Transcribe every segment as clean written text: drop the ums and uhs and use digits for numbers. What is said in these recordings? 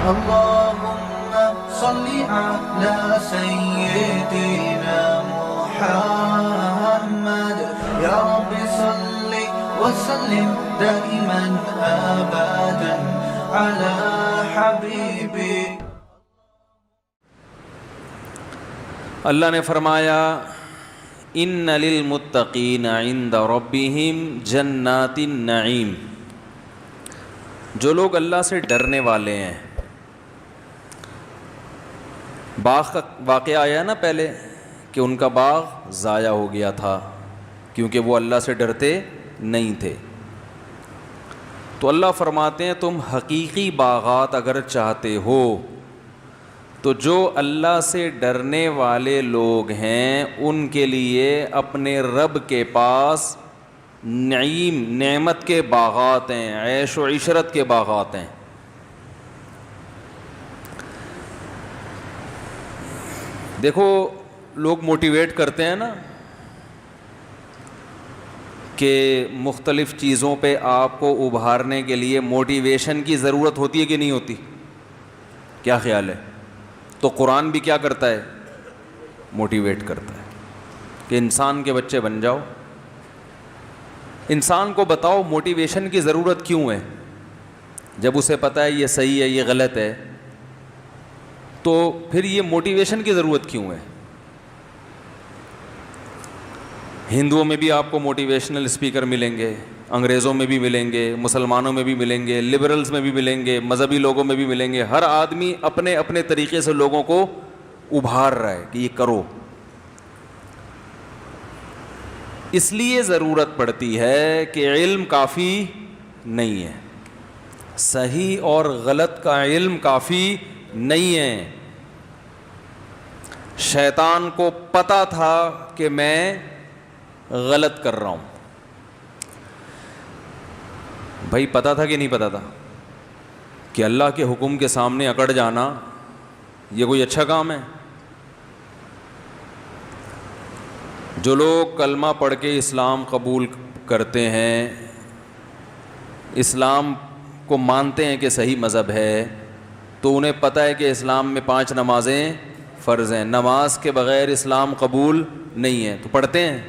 اللهم صل على سيدنا محمد يا رب صل وسلم دائما أبدا على حبيبك. اللہ نے فرمایا ان للمتقین عند ربہم جنات النعیم. جو لوگ اللہ سے ڈرنے والے ہیں، باغ کا واقعہ آیا نا پہلے کہ ان کا باغ ضائع ہو گیا تھا کیونکہ وہ اللہ سے ڈرتے نہیں تھے. تو اللہ فرماتے ہیں تم حقیقی باغات اگر چاہتے ہو تو جو اللہ سے ڈرنے والے لوگ ہیں ان کے لیے اپنے رب کے پاس نعیم نعمت کے باغات ہیں، عیش و عشرت کے باغات ہیں. دیکھو لوگ موٹیویٹ کرتے ہیں نا کہ مختلف چیزوں پہ آپ کو ابھارنے کے لیے موٹیویشن کی ضرورت ہوتی ہے کہ نہیں ہوتی؟ کیا خیال ہے؟ تو قرآن بھی کیا کرتا ہے؟ موٹیویٹ کرتا ہے کہ انسان کے بچے بن جاؤ. انسان کو بتاؤ موٹیویشن کی ضرورت کیوں ہے. جب اسے پتہ ہے یہ صحیح ہے یہ غلط ہے تو پھر یہ موٹیویشن کی ضرورت کیوں ہے؟ ہندوؤں میں بھی آپ کو موٹیویشنل اسپیکر ملیں گے، انگریزوں میں بھی ملیں گے، مسلمانوں میں بھی ملیں گے، لبرلز میں بھی ملیں گے، مذہبی لوگوں میں بھی ملیں گے. ہر آدمی اپنے اپنے طریقے سے لوگوں کو ابھار رہا ہے کہ یہ کرو. اس لیے ضرورت پڑتی ہے کہ علم کافی نہیں ہے، صحیح اور غلط کا علم کافی نہیں ہے. شیطان کو پتہ تھا کہ میں غلط کر رہا ہوں. بھائی پتہ تھا کہ نہیں پتہ تھا کہ اللہ کے حکم کے سامنے اکڑ جانا یہ کوئی اچھا کام ہے؟ جو لوگ کلمہ پڑھ کے اسلام قبول کرتے ہیں، اسلام کو مانتے ہیں کہ صحیح مذہب ہے، تو انہیں پتہ ہے کہ اسلام میں 5 نمازیں فرض ہیں، نماز کے بغیر اسلام قبول نہیں ہے. تو پڑھتے ہیں.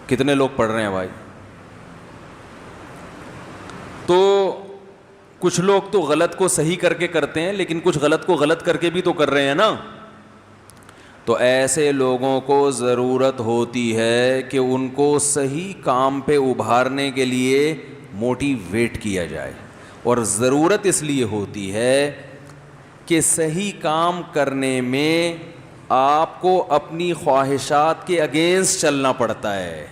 کتنے لوگ پڑھ رہے ہیں بھائی؟ تو کچھ لوگ تو غلط کو صحیح کر کے کرتے ہیں لیکن کچھ غلط کو غلط کر کے بھی تو کر رہے ہیں نا. تو ایسے لوگوں کو ضرورت ہوتی ہے کہ ان کو صحیح کام پہ ابھارنے کے لیے موٹیویٹ کیا جائے. اور ضرورت اس لیے ہوتی ہے کہ صحیح کام کرنے میں آپ کو اپنی خواہشات کے اگینسٹ چلنا پڑتا ہے.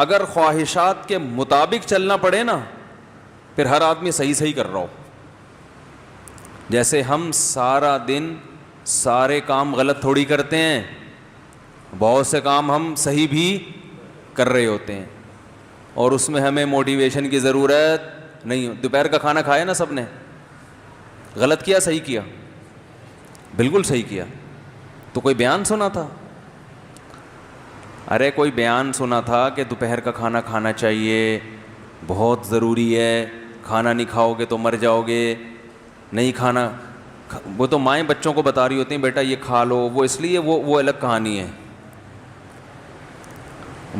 اگر خواہشات کے مطابق چلنا پڑے نا پھر ہر آدمی صحیح کر رہا ہو. جیسے ہم سارا دن سارے کام غلط تھوڑی کرتے ہیں، بہت سے کام ہم صحیح بھی کر رہے ہوتے ہیں اور اس میں ہمیں موٹیویشن کی ضرورت نہیں. دوپہر کا کھانا کھایا نا سب نے، غلط کیا صحیح کیا؟ بالکل صحیح کیا. تو کوئی بیان سنا تھا؟ ارے کوئی بیان سنا تھا کہ دوپہر کا کھانا کھانا چاہیے، بہت ضروری ہے، کھانا نہیں کھاؤ گے تو مر جاؤ گے، نہیں کھانا. وہ تو مائیں بچوں کو بتا رہی ہوتی ہیں بیٹا یہ کھا لو، وہ اس لیے وہ الگ کہانی ہے.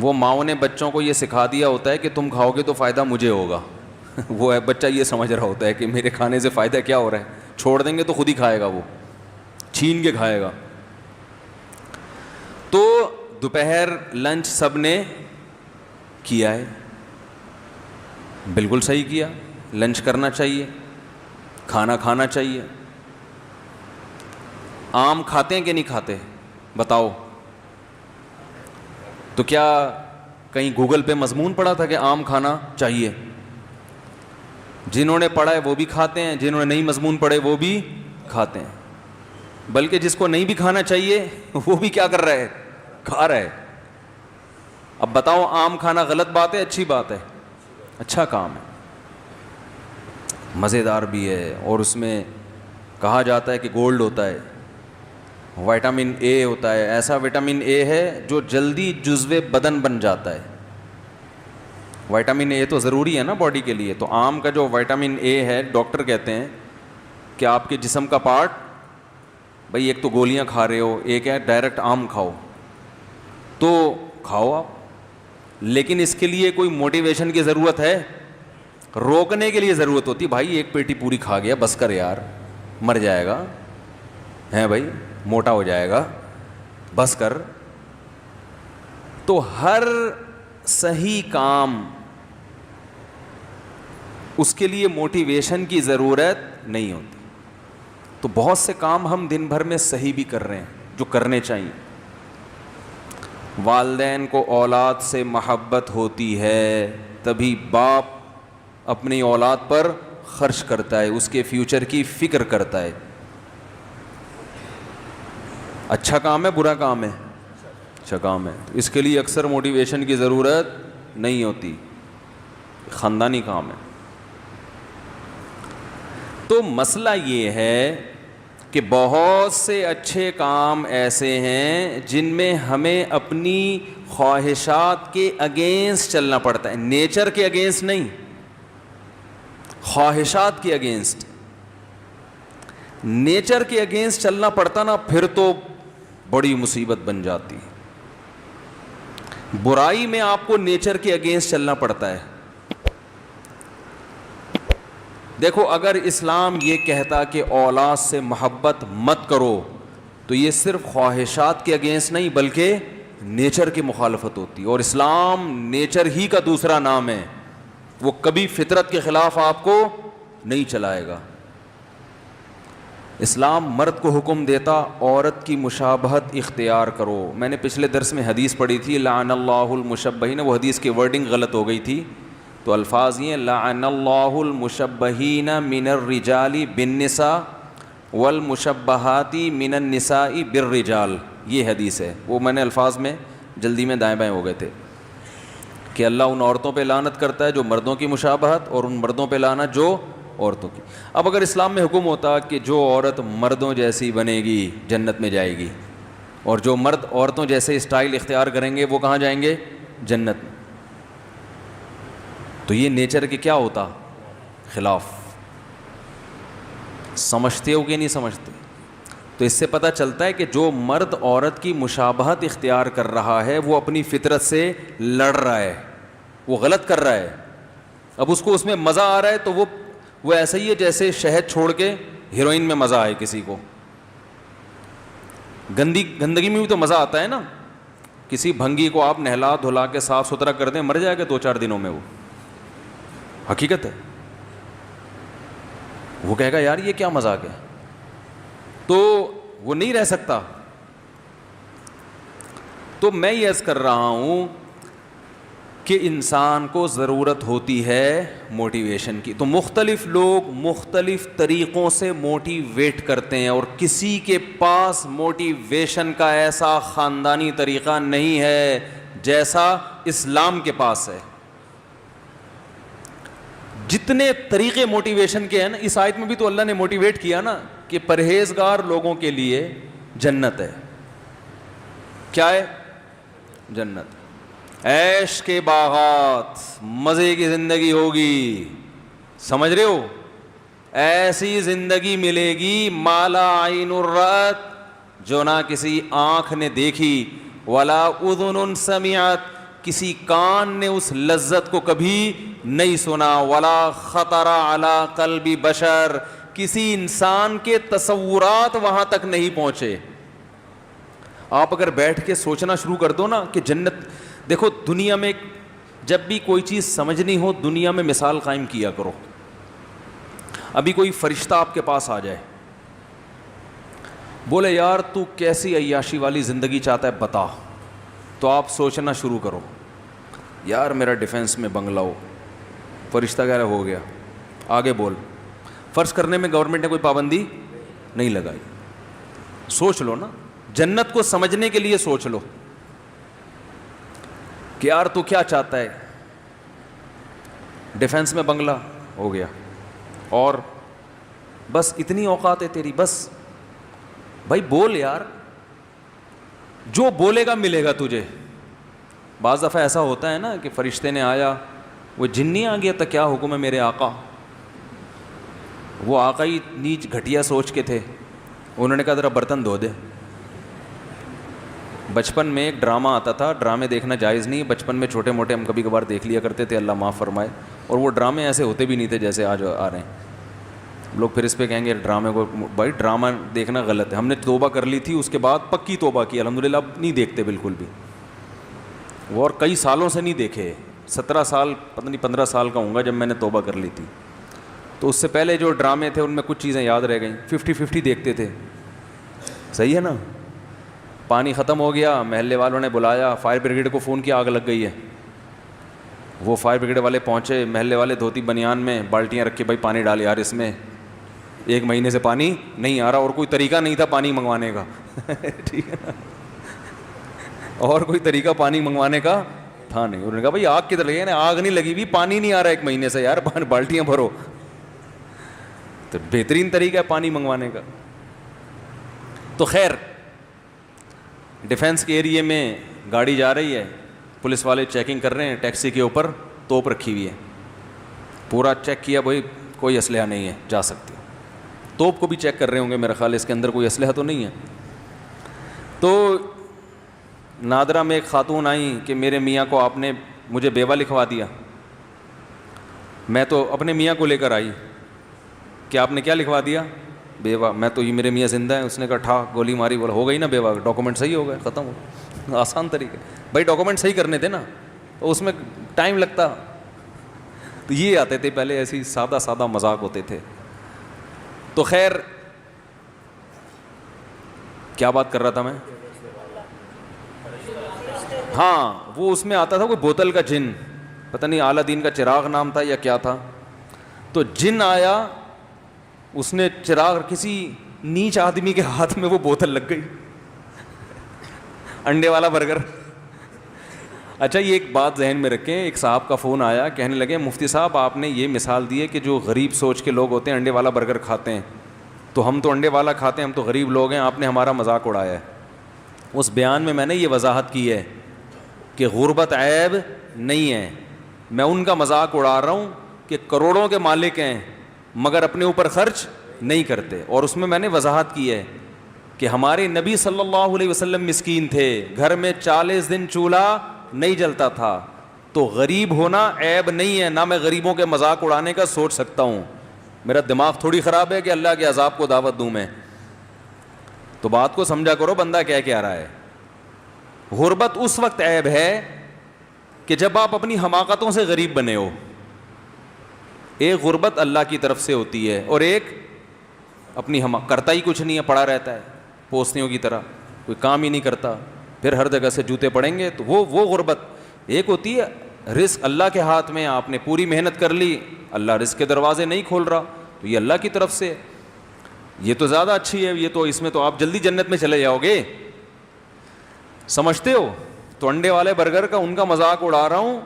وہ ماؤں نے بچوں کو یہ سکھا دیا ہوتا ہے کہ تم کھاؤ گے تو فائدہ مجھے ہوگا. وہ ہے بچہ یہ سمجھ رہا ہوتا ہے کہ میرے کھانے سے فائدہ کیا ہو رہا ہے، چھوڑ دیں گے تو خود ہی کھائے گا، وہ چھین کے کھائے گا. تو دوپہر لنچ سب نے کیا ہے، بالکل صحیح کیا. لنچ کرنا چاہیے، کھانا کھانا چاہیے. آم کھاتے ہیں کہ نہیں کھاتے بتاؤ؟ تو کیا کہیں گوگل پہ مضمون پڑھا تھا کہ آم کھانا چاہیے؟ جنہوں نے پڑھا ہے وہ بھی کھاتے ہیں، جنہوں نے نہیں مضمون پڑھے وہ بھی کھاتے ہیں. بلکہ جس کو نہیں بھی کھانا چاہیے وہ بھی کیا کر رہا ہے؟ کھا رہا ہے. اب بتاؤ آم کھانا غلط بات ہے اچھی بات ہے؟ اچھا کام ہے، مزیدار بھی ہے، اور اس میں کہا جاتا ہے کہ گولڈ ہوتا ہے، وٹامن اے ہوتا ہے. ایسا وٹامن اے ہے جو جلدی جزو بدن بن جاتا ہے. وائٹامن اے تو ضروری ہے نا باڈی کے لیے. تو آم کا جو وائٹامن اے ہے, ڈاکٹر کہتے ہیں کہ آپ کے جسم کا پارٹ, بھائی ایک تو گولیاں کھا رہے ہو, ایک ہے ڈائریکٹ آم کھاؤ, تو کھاؤ آپ, لیکن اس کے لیے کوئی موٹیویشن کی ضرورت ہے, روکنے کے لیے ضرورت ہوتی. بھائی ایک پیٹی پوری کھا گیا, بس کر یار, مر جائے گا, ہیں بھائی, موٹا ہو جائے گا, بس کر. تو ہر صحیح کام اس کے لیے موٹیویشن کی ضرورت نہیں ہوتی. تو بہت سے کام ہم دن بھر میں صحیح بھی کر رہے ہیں جو کرنے چاہیے. والدین کو اولاد سے محبت ہوتی ہے تبھی باپ اپنی اولاد پر خرچ کرتا ہے, اس کے فیوچر کی فکر کرتا ہے. اچھا کام ہے برا کام ہے؟ اچھا کام ہے. اس کے لیے اکثر موٹیویشن کی ضرورت نہیں ہوتی, خاندانی کام ہے. تو مسئلہ یہ ہے کہ بہت سے اچھے کام ایسے ہیں جن میں ہمیں اپنی خواہشات کے اگینسٹ چلنا پڑتا ہے, نیچر کے اگینسٹ نہیں, خواہشات کے اگینسٹ. نیچر کے اگینسٹ چلنا پڑتا نا, پھر تو بڑی مصیبت بن جاتی. برائی میں آپ کو نیچر کے اگینسٹ چلنا پڑتا ہے. دیکھو اگر اسلام یہ کہتا کہ اولاد سے محبت مت کرو تو یہ صرف خواہشات کے اگینسٹ نہیں بلکہ نیچر کی مخالفت ہوتی. اور اسلام نیچر ہی کا دوسرا نام ہے, وہ کبھی فطرت کے خلاف آپ کو نہیں چلائے گا. اسلام مرد کو حکم دیتا عورت کی مشابہت اختیار کرو. میں نے پچھلے درس میں حدیث پڑھی تھی, لعن اللہ المشبہین, وہ حدیث کی ورڈنگ غلط ہو گئی تھی. تو الفاظ یہ لعن اللہ المشبہین من الرجال بالنساء والمشبہات من النساء بالرجال, یہ حدیث ہے. وہ میں نے الفاظ میں جلدی میں دائیں بائیں ہو گئے تھے کہ اللہ ان عورتوں پہ لعنت کرتا ہے جو مردوں کی مشابہت, اور ان مردوں پہ لعنت جو عورتوں کی. اب اگر اسلام میں حکم ہوتا کہ جو عورت مردوں جیسی بنے گی جنت میں جائے گی, اور جو مرد عورتوں جیسے اسٹائل اختیار کریں گے وہ کہاں جائیں گے؟ جنت میں. تو یہ نیچر کے کیا ہوتا؟ خلاف. سمجھتے ہو کہ نہیں سمجھتے؟ تو اس سے پتہ چلتا ہے کہ جو مرد عورت کی مشابہت اختیار کر رہا ہے وہ اپنی فطرت سے لڑ رہا ہے, وہ غلط کر رہا ہے. اب اس کو اس میں مزہ آ رہا ہے تو وہ ایسا ہی ہے جیسے شہد چھوڑ کے ہیروئن میں مزہ آئے کسی کو. گندگی میں بھی تو مزہ آتا ہے نا. کسی بھنگی کو آپ نہلا دھلا کے صاف ستھرا کر دیں, مر جائے گا 2-4 دنوں میں, وہ حقیقت ہے. وہ کہے گا یار یہ کیا مذاق ہے, تو وہ نہیں رہ سکتا. تو میں یہ عرض کر رہا ہوں کہ انسان کو ضرورت ہوتی ہے موٹیویشن کی. تو مختلف لوگ مختلف طریقوں سے موٹیویٹ کرتے ہیں, اور کسی کے پاس موٹیویشن کا ایسا خاندانی طریقہ نہیں ہے جیسا اسلام کے پاس ہے. جتنے طریقے موٹیویشن کے ہیں نا, اس آیت میں بھی تو اللہ نے موٹیویٹ کیا نا کہ پرہیزگار لوگوں کے لیے جنت ہے. کیا ہے؟ جنت. عیش کے باغات, مزے کی زندگی ہوگی, سمجھ رہے ہو؟ ایسی زندگی ملے گی مالا عین الرأت, جو نہ کسی آنکھ نے دیکھی, ولا اذن سمعت, کسی کان نے اس لذت کو کبھی نہیں سنا, ولا خطر علی قلب بشر, کسی انسان کے تصورات وہاں تک نہیں پہنچے. آپ اگر بیٹھ کے سوچنا شروع کر دو نا کہ جنت, دیکھو دنیا میں جب بھی کوئی چیز سمجھنی ہو دنیا میں مثال قائم کیا کرو. ابھی کوئی فرشتہ آپ کے پاس آ جائے, بولے یار تو کیسی عیاشی والی زندگی چاہتا ہے بتا, تو آپ سوچنا شروع کرو یار میرا ڈیفینس میں بنگلہ ہو. فرشتہ کہہ رہا ہو گیا, آگے بول. فرض کرنے میں گورنمنٹ نے کوئی پابندی نہیں لگائی. سوچ لو نا, جنت کو سمجھنے کے لیے سوچ لو کہ یار تو کیا چاہتا ہے. ڈیفینس میں بنگلہ ہو گیا, اور بس اتنی اوقات ہے تیری, بس بھائی بول یار, جو بولے گا ملے گا تجھے. بعض دفعہ ایسا ہوتا ہے نا کہ فرشتے نے آیا وہ جن نہیں آ گیا تھا کیا حکم ہے میرے آقا. وہ آقا ہی نیچ گھٹیا سوچ کے تھے. انہوں نے کہا ذرا برتن دھو دے. بچپن میں ایک ڈرامہ آتا تھا, ڈرامے دیکھنا جائز نہیں, بچپن میں چھوٹے موٹے ہم کبھی کبھار دیکھ لیا کرتے تھے, اللہ معاف فرمائے. اور وہ ڈرامے ایسے ہوتے بھی نہیں تھے جیسے آج آ رہے ہیں لوگ. پھر اس پہ کہیں گے ڈرامے کو, بھائی ڈرامہ دیکھنا غلط ہے. ہم نے توبہ کر لی تھی, اس کے بعد پکی توبہ کی الحمدللہ, اب نہیں دیکھتے بالکل بھی. وہ اور کئی سالوں سے نہیں دیکھے, 17 سال پتہ نہیں 15 سال کا ہوں گا جب میں نے توبہ کر لی تھی. تو اس سے پہلے جو ڈرامے تھے ان میں کچھ چیزیں یاد رہ گئیں. 50-50 دیکھتے تھے, صحیح ہے نا. پانی ختم ہو گیا, محلے والوں نے بلایا, فائر بریگیڈ کو فون کیا آگ لگ گئی ہے. وہ فائر بریگیڈ والے پہنچے, محلے والے دھوتی بنیان میں بالٹیاں رکھ کے, بھائی پانی ڈال یار اس میں, 1 مہینے سے پانی نہیں آ رہا. اور کوئی طریقہ نہیں تھا پانی منگوانے کا, ٹھیک ہے نا, اور کوئی طریقہ پانی منگوانے کا تھا نہیں. انہوں نے کہا بھائی آگ کدھر لگی ہے, آگ نہیں لگی ہوئی, پانی نہیں آ رہا 1 مہینے سے یار, بالٹیاں بھرو. تو بہترین طریقہ ہے پانی منگوانے کا. تو خیر, ڈیفینس کے ایریے میں گاڑی جا رہی ہے, پولیس والے چیکنگ کر رہے ہیں, ٹیکسی کے اوپر توپ رکھی ہوئی ہے. پورا چیک کیا, بھائی کوئی اسلحہ نہیں ہے, جا سکتے. توپ کو بھی چیک کر رہے ہوں گے میرا خیال, اس کے اندر کوئی اسلحہ تو نہیں ہے. تو نادرہ میں ایک خاتون آئیں کہ میرے میاں کو آپ نے مجھے بیوہ لکھوا دیا. میں تو اپنے میاں کو لے کر آئی کہ آپ نے کیا لکھوا دیا, بیوہ. میں تو یہ میرے میاں زندہ ہیں. اس نے کہا ٹھا گولی ماری, بولا ہو گئی نا بیوہ, ڈاکومنٹ صحیح ہو گئے, ختم ہو. آسان طریقے, بھائی ڈاکومنٹ صحیح کرنے تھے نا, تو اس میں ٹائم لگتا. تو یہ آتے تھے پہلے, ایسی سادہ سادہ مذاق ہوتے تھے. تو خیر, کیا بات کر رہا تھا میں, ہاں وہ اس میں آتا تھا کوئی بوتل کا جن, پتہ نہیں اعلیٰ دین کا چراغ نام تھا یا کیا تھا. تو جن آیا, اس نے چراغ, کسی نیچ آدمی کے ہاتھ میں وہ بوتل لگ گئی, انڈے والا برگر. اچھا یہ ایک بات ذہن میں رکھیں, ایک صاحب کا فون آیا, کہنے لگے مفتی صاحب آپ نے یہ مثال دی ہے کہ جو غریب سوچ کے لوگ ہوتے ہیں انڈے والا برگر کھاتے ہیں, تو ہم تو انڈے والا کھاتے ہیں, ہم تو غریب لوگ ہیں, آپ نے ہمارا مذاق اڑایا ہے. اس بیان میں نے یہ وضاحت کی ہے کہ غربت عیب نہیں ہے. میں ان کا مذاق اڑا رہا ہوں کہ کروڑوں کے مالک ہیں مگر اپنے اوپر خرچ نہیں کرتے. اور اس میں نے وضاحت کی ہے کہ ہمارے نبی صلی اللہ علیہ وسلم مسکین تھے, گھر میں 40 دن چولہا نہیں جلتا تھا. تو غریب ہونا عیب نہیں ہے, نہ میں غریبوں کے مذاق اڑانے کا سوچ سکتا ہوں. میرا دماغ تھوڑی خراب ہے کہ اللہ کے عذاب کو دعوت دوں میں. تو بات کو سمجھا کرو بندہ کیا رہا ہے. غربت اس وقت عیب ہے کہ جب آپ اپنی حماقتوں سے غریب بنے ہو. ایک غربت اللہ کی طرف سے ہوتی ہے, اور ایک اپنی کرتا ہی کچھ نہیں ہے, پڑا رہتا ہے پوسنیوں کی طرح, کوئی کام ہی نہیں کرتا, پھر ہر جگہ سے جوتے پڑیں گے. تو وہ غربت. ایک ہوتی ہے رزق اللہ کے ہاتھ میں, آپ نے پوری محنت کر لی, اللہ رزق کے دروازے نہیں کھول رہا, تو یہ اللہ کی طرف سے, یہ تو زیادہ اچھی ہے. یہ تو اس میں تو آپ جلدی جنت میں چلے جاؤ گے, سمجھتے ہو. تو انڈے والے برگر کا ان کا مذاق اڑا رہا ہوں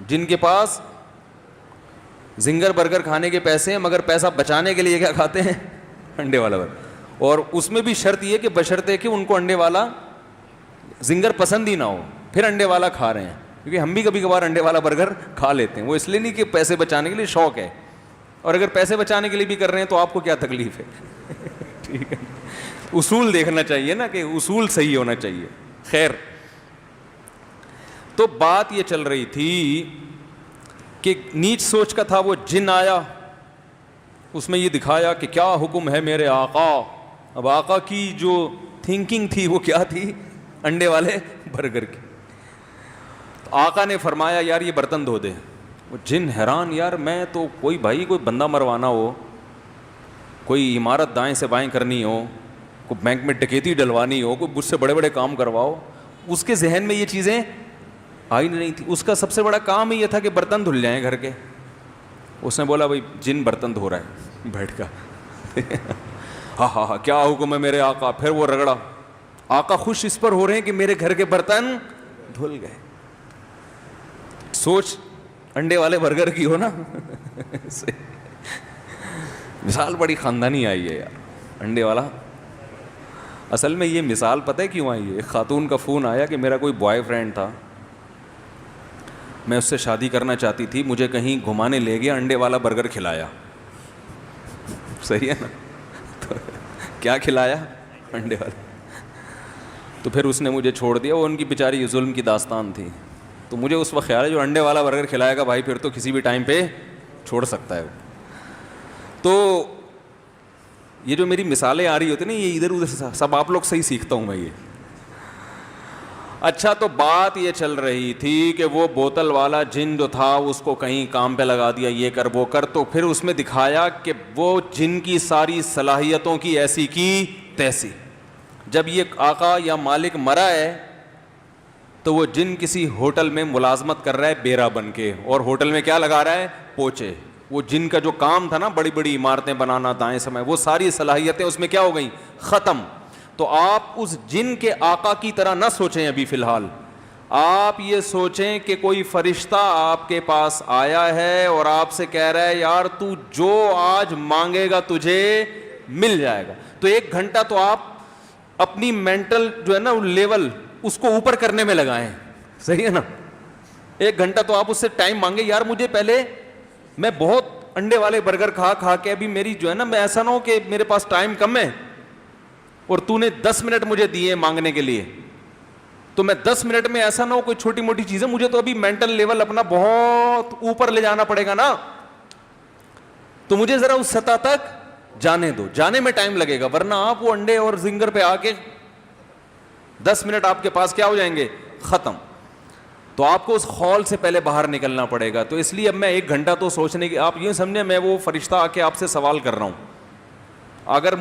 جن کے پاس زنگر برگر کھانے کے پیسے ہیں, مگر پیسہ بچانے کے لیے کیا کھاتے ہیں, انڈے والا برگر. اور اس میں بھی شرط یہ کہ بشرطے کہ ان کو انڈے والا زنگر پسند ہی نہ ہو, پھر انڈے والا کھا رہے ہیں. کیونکہ ہم بھی کبھی کبھار انڈے والا برگر کھا لیتے ہیں, وہ اس لیے نہیں کہ پیسے بچانے کے لیے, شوق ہے. اور اگر پیسے بچانے کے لیے بھی کر رہے ہیں تو آپ کو کیا تکلیف ہے, ٹھیک ہے. اصول دیکھنا چاہیے نا, کہ اصول صحیح ہونا چاہیے. خیر, تو بات یہ چل رہی تھی کہ نیچ سوچ کا تھا. وہ جن آیا, اس میں یہ دکھایا کہ کیا حکم ہے میرے آقا. اب آقا کی جو تھنکنگ تھی وہ کیا تھی, انڈے والے برگر کی. آقا نے فرمایا یار یہ برتن دھو دے. وہ جن حیران, یار میں تو کوئی بندہ مروانا ہو, کوئی عمارت دائیں سے بائیں کرنی ہو, کوئی بینک میں ڈکیتی ڈلوانی ہو, کوئی مجھ سے بڑے بڑے کام کرواؤ, اس کے ذہن میں یہ چیزیں آئی نہیں تھی. اس کا سب سے بڑا کام ہی یہ تھا کہ برتن دھل جائیں گھر کے. اس نے بولا بھائی جن برتن دھو رہا ہے بیٹھ کر. ہاں کیا حکم ہے میرے آقا. پھر وہ رگڑا. آقا خوش اس پر ہو رہے ہیں کہ میرے گھر کے برتن دھل گئے. سوچ انڈے والے برگر کی ہو نا. مثال بڑی خاندانی آئی ہے یار, انڈے والا. اصل میں یہ مثال پتہ ہے کیوں آئی ہے. ایک خاتون کا فون آیا کہ میرا کوئی بوائے فرینڈ تھا, میں اس سے شادی کرنا چاہتی تھی, مجھے کہیں گھمانے لے گیا, انڈے والا برگر کھلایا. صحیح ہے نا؟ تو کیا کھلایا؟ انڈے والا. تو پھر اس نے مجھے چھوڑ دیا. وہ ان کی بیچاری ظلم کی داستان تھی. تو مجھے اس وقت خیال ہے جو انڈے والا برگر کھلائے گا بھائی پھر تو کسی بھی ٹائم پہ چھوڑ سکتا ہے. تو یہ جو میری مثالیں آ رہی ہوتی ہیں نا, یہ ادھر ادھر سب آپ لوگ صحیح سیکھتا ہوں میں یہ. اچھا, تو بات یہ چل رہی تھی کہ وہ بوتل والا جن جو تھا اس کو کہیں کام پہ لگا دیا, یہ کر وہ کر. تو پھر اس میں دکھایا کہ وہ جن کی ساری صلاحیتوں کی ایسی کی تیسی. جب یہ آقا یا مالک مرا ہے تو وہ جن کسی ہوٹل میں ملازمت کر رہا ہے بیرا بن کے, اور ہوٹل میں کیا لگا رہا ہے؟ پوچے. وہ جن کا جو کام تھا نا بڑی بڑی عمارتیں بنانا دائیں سمے, وہ ساری صلاحیتیں اس میں کیا ہو گئیں؟ ختم. تو آپ اس جن کے آقا کی طرح نہ سوچیں ابھی فی الحال. آپ یہ سوچیں کہ کوئی فرشتہ آپ کے پاس آیا ہے اور آپ سے کہہ رہا ہے یار تو جو آج مانگے گا تجھے مل جائے گا. تو 1 گھنٹہ تو آپ اپنی مینٹل جو ہے نا لیول اس کو اوپر کرنے میں لگائیں. صحیح ہے نا؟ 1 گھنٹہ تو آپ اس سے ٹائم مانگے, یار مجھے پہلے, میں بہت انڈے والے برگر کھا کے ابھی میری جو ہے نا, میں ایسا نہ ہو کہ میرے پاس ٹائم کم ہے اور تو نے 10 منٹ مجھے دیے مانگنے کے لیے, تو میں 10 منٹ میں ایسا نہ ہو کوئی چھوٹی موٹی چیزیں, مجھے تو ابھی مینٹل لیول اپنا بہت اوپر لے جانا پڑے گا نا. تو مجھے ذرا اس سطح تک جانے دو, جانے میں ٹائم لگے گا, ورنہ آپ وہ انڈے اور زنگر پہ آ کے 10 منٹ آپ کے پاس کیا ہو جائیں گے؟ ختم. تو آپ کو اس خول سے پہلے باہر نکلنا پڑے گا. تو اس لیے اب میں 1 گھنٹہ تو سوچنے کی, آپ یہ سمجھیں میں وہ فرشتہ آ کے آپ سے سوال کر رہا ہوں. اگر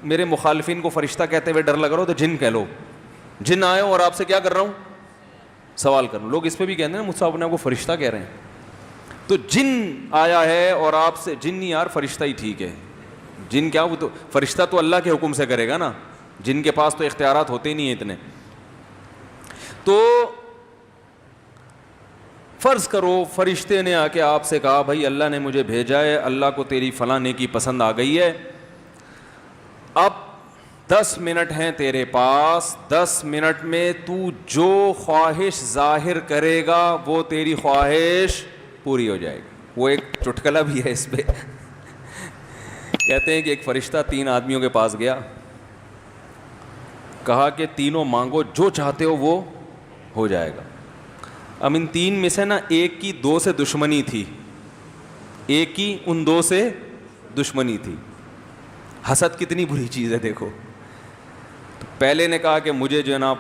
میرے مخالفین کو فرشتہ کہتے ہوئے ڈر لگ رہا ہو تو جن کہہ لو. جن آئے ہو اور آپ سے کیا کر رہا ہوں؟ سوال کر رہا ہوں. لوگ اس پہ بھی کہتے ہیں مجھ سے اپنے آپ کو فرشتہ کہہ رہے ہیں. تو جن آیا ہے اور آپ سے, جن نہیں یار فرشتہ ہی ٹھیک ہے. جن کیا, وہ تو فرشتہ تو اللہ کے حکم سے کرے گا نا, جن کے پاس تو اختیارات ہوتے ہی نہیں ہیں اتنے. تو فرض کرو فرشتے نے آ کے آپ سے کہا بھائی اللہ نے مجھے بھیجا ہے, اللہ کو تیری فلاں نیکی پسند آ گئی ہے, اب 10 منٹ ہیں تیرے پاس, 10 منٹ میں تو جو خواہش ظاہر کرے گا وہ تیری خواہش پوری ہو جائے گی. وہ ایک چٹکلا بھی ہے اس پہ. کہتے ہیں کہ ایک فرشتہ 3 آدمیوں کے پاس گیا, کہا کہ تینوں مانگو جو چاہتے ہو وہ ہو جائے گا. اب ان 3 میں سے نا ایک کی 2 سے دشمنی تھی, ایک کی ان 2 سے دشمنی تھی. حسد کتنی بری چیز ہے دیکھو. تو پہلے نے کہا کہ مجھے جو ہے نا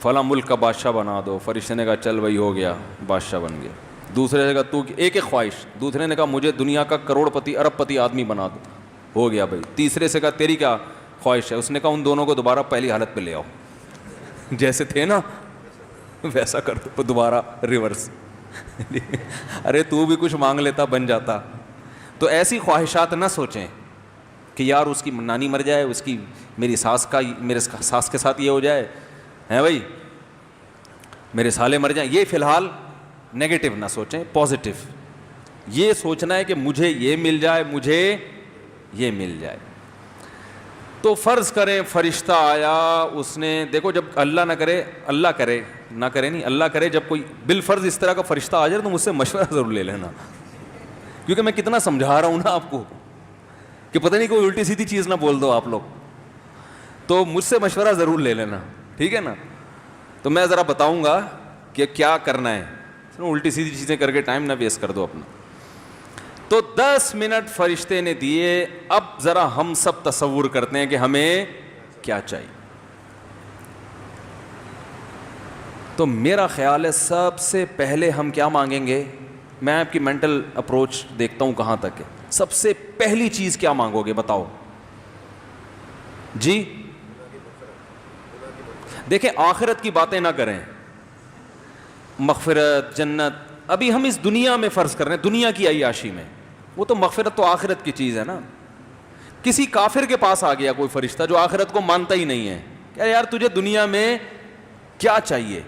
فلاں ملک کا بادشاہ بنا دو. فرشتے نے کہا چل بھائی ہو گیا, بادشاہ بن گیا. دوسرے نے کہا تو ایک خواہش. دوسرے نے کہا مجھے دنیا کا کروڑ پتی ارب پتی آدمی بنا دو. ہو گیا بھائی. تیسرے سے کہا تیری کیا خواہش ہے؟ اس نے کہا ان دونوں کو دوبارہ پہلی حالت پہ لے آؤ, جیسے تھے نا ویسا کر دو دوبارہ ریورس. ارے تو بھی کچھ مانگ لیتا بن جاتا. تو ایسی خواہشات نہ سوچیں کہ یار اس کی نانی مر جائے, اس کی میری ساس کے ساتھ یہ ہو جائے ہیں بھائی, میرے سالے مر جائیں. یہ فی الحال نیگیٹو نہ سوچیں, پازیٹیو یہ سوچنا ہے کہ مجھے یہ مل جائے, مجھے یہ مل جائے. تو فرض کریں فرشتہ آیا, اس نے دیکھو جب اللہ نہ کرے, اللہ کرے نہ کرے نہیں, اللہ کرے جب کوئی بالفرض اس طرح کا فرشتہ آ جائے تو مجھ سے مشورہ ضرور لے لینا, کیونکہ میں کتنا سمجھا رہا ہوں نا آپ کو کہ پتہ نہیں کوئی الٹی سیدھی چیز نہ بول دو آپ لوگ. تو مجھ سے مشورہ ضرور لے لینا, ٹھیک ہے نا. تو میں ذرا بتاؤں گا کہ کیا کرنا ہے, الٹی سیدھی چیزیں کر کے ٹائم نہ ویسٹ کر دو اپنا. تو 10 منٹ فرشتے نے دیے. اب ذرا ہم سب تصور کرتے ہیں کہ ہمیں کیا چاہیے. تو میرا خیال ہے سب سے پہلے ہم کیا مانگیں گے, میں آپ کی مینٹل اپروچ دیکھتا ہوں کہاں تک ہے. سب سے پہلی چیز کیا مانگو گے بتاؤ جی؟ دیکھیں آخرت کی باتیں نہ کریں, مغفرت جنت, ابھی ہم اس دنیا میں فرض کر رہے ہیں, دنیا کی عیاشی میں. وہ تو مغفرت تو آخرت کی چیز ہے نا. کسی کافر کے پاس آ گیا کوئی فرشتہ جو آخرت کو مانتا ہی نہیں ہے, کہ یار تجھے دنیا میں کیا چاہیے,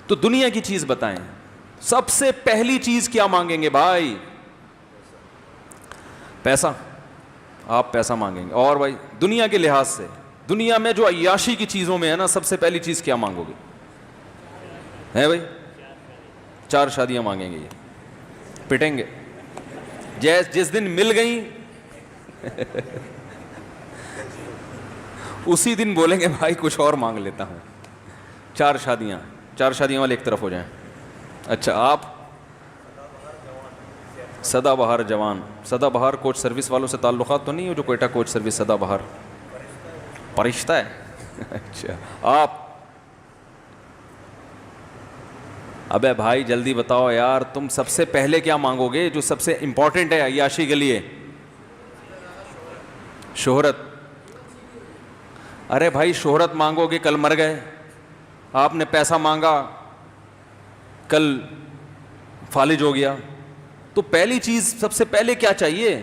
تو دنیا کی چیز بتائیں. سب سے پہلی چیز کیا مانگیں گے بھائی؟ پیسہ. آپ پیسہ مانگیں گے. اور بھائی دنیا کے لحاظ سے, دنیا میں جو عیاشی کی چیزوں میں ہے نا, سب سے پہلی چیز کیا مانگو گے؟ ہے بھائی 4 شادیاں مانگیں گے, یہ پٹیں گے. جس دن مل گئیں اسی دن بولیں گے بھائی کچھ اور مانگ لیتا ہوں. 4 شادیاں والے ایک طرف ہو جائیں. اچھا آپ سدا بہار جوان, سدا بہار کوچ سروس والوں سے تعلقات تو نہیں ہو جو کوئٹہ کوچ سروس سدا بہار فرشتہ ہے؟ اچھا آپ, ابے بھائی جلدی بتاؤ یار, تم سب سے پہلے کیا مانگو گے جو سب سے امپورٹنٹ ہے عیاشی کے لیے؟ شہرت. ارے بھائی شہرت مانگو گے کل مر گئے, آپ نے پیسہ مانگا کل فالج ہو گیا, تو پہلی چیز سب سے پہلے کیا چاہیے؟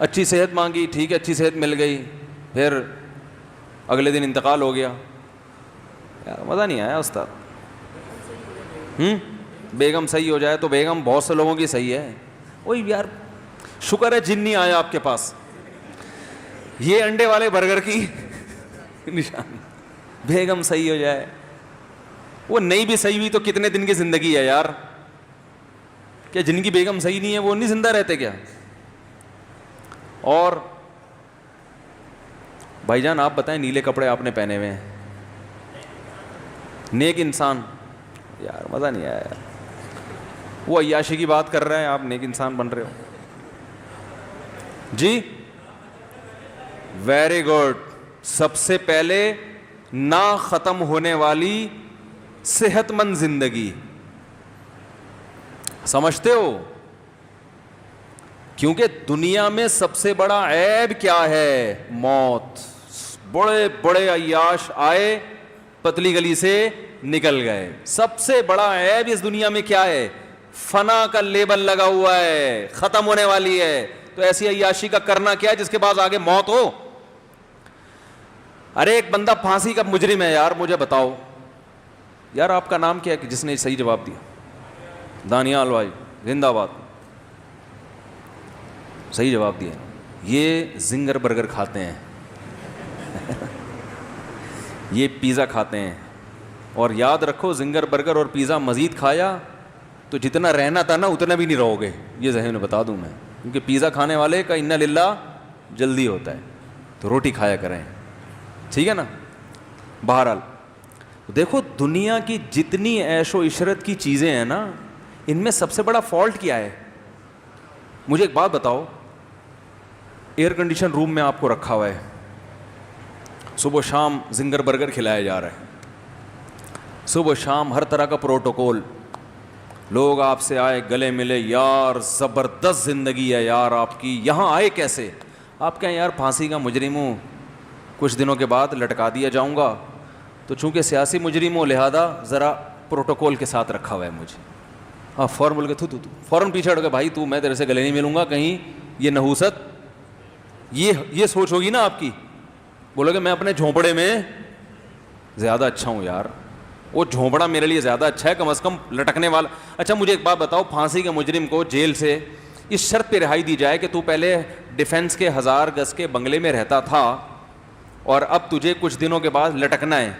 اچھی صحت مانگی, ٹھیک ہے اچھی صحت مل گئی, پھر اگلے دن انتقال ہو گیا. یار مزہ نہیں آیا استاد. بیگم صحیح ہو جائے تو بیگم بہت سے لوگوں کی صحیح ہے. وہی یار شکر ہے جن نہیں آیا آپ کے پاس. یہ انڈے والے برگر کی نشانی, بیگم صحیح ہو جائے. وہ نہیں بھی صحیح ہوئی تو کتنے دن کی زندگی ہے یار, کیا جن کی بیگم صحیح نہیں ہے وہ نہیں زندہ رہتے کیا؟ اور بھائی جان آپ بتائیں, نیلے کپڑے آپ نے پہنے ہوئے ہیں, نیک انسان, یار مزہ نہیں آیا یار. وہ عیاشی کی بات کر رہے ہیں, آپ نیک انسان بن رہے ہو. جی ویری گڈ. سب سے پہلے نہ ختم ہونے والی صحت مند زندگی, سمجھتے ہو؟ کیونکہ دنیا میں سب سے بڑا عیب کیا ہے؟ موت. بڑے بڑے عیاش آئے پتلی گلی سے نکل گئے. سب سے بڑا عیب اس دنیا میں کیا ہے؟ فنا کا لیبل لگا ہوا ہے, ختم ہونے والی ہے. تو ایسی عیاشی کا کرنا کیا ہے جس کے بعد آگے موت ہو؟ ارے ایک بندہ پھانسی کا مجرم ہے یار, مجھے بتاؤ یار آپ کا نام کیا ہے جس نے صحیح جواب دیا؟ دانیال بھائی زندہ باد, صحیح جواب دیا. یہ زنگر برگر کھاتے ہیں یہ پیزا کھاتے ہیں, اور یاد رکھو زنگر برگر اور پیزا مزید کھایا تو جتنا رہنا تھا نا اتنا بھی نہیں رہو گے, یہ ذہن میں بتا دوں میں. کیونکہ پیزا کھانے والے کا انا للہ جلدی ہوتا ہے, تو روٹی کھایا کریں, ٹھیک ہے نا. بہرحال دیکھو دنیا کی جتنی عیش و عشرت کی چیزیں ہیں نا, ان میں سب سے بڑا فالٹ کیا ہے؟ مجھے ایک بات بتاؤ, ایئر کنڈیشن روم میں آپ کو رکھا ہوا ہے, صبح و شام زنگر برگر کھلایا جا رہا ہے, صبح و شام ہر طرح کا پروٹوکول, لوگ آپ سے آئے گلے ملے, یار زبردست زندگی ہے یار آپ کی, یہاں آئے کیسے؟ آپ کہیں یار پھانسی کا مجرم ہوں, کچھ دنوں کے بعد لٹکا دیا جاؤں گا, تو چونکہ سیاسی مجرم ہوں لہذا ذرا پروٹوکول کے ساتھ رکھا ہوا ہے مجھے. ہاں فوراً بول کے تو فوراً پیچھے ہٹ گئے, بھائی تو میں تیرے سے گلے نہیں ملوں گا, کہیں یہ نحوست, یہ سوچ ہوگی نا آپ کی. بولو کہ میں اپنے جھونپڑے میں زیادہ اچھا ہوں یار, وہ جھونپڑا میرے لیے زیادہ اچھا ہے, کم از کم لٹکنے والا. اچھا مجھے ایک بات بتاؤ, پھانسی کے مجرم کو جیل سے اس شرط پہ رہائی دی جائے کہ تو پہلے ڈیفینس کے 1000 گز کے بنگلے میں رہتا تھا اور اب تجھے کچھ دنوں کے بعد لٹکنا ہے,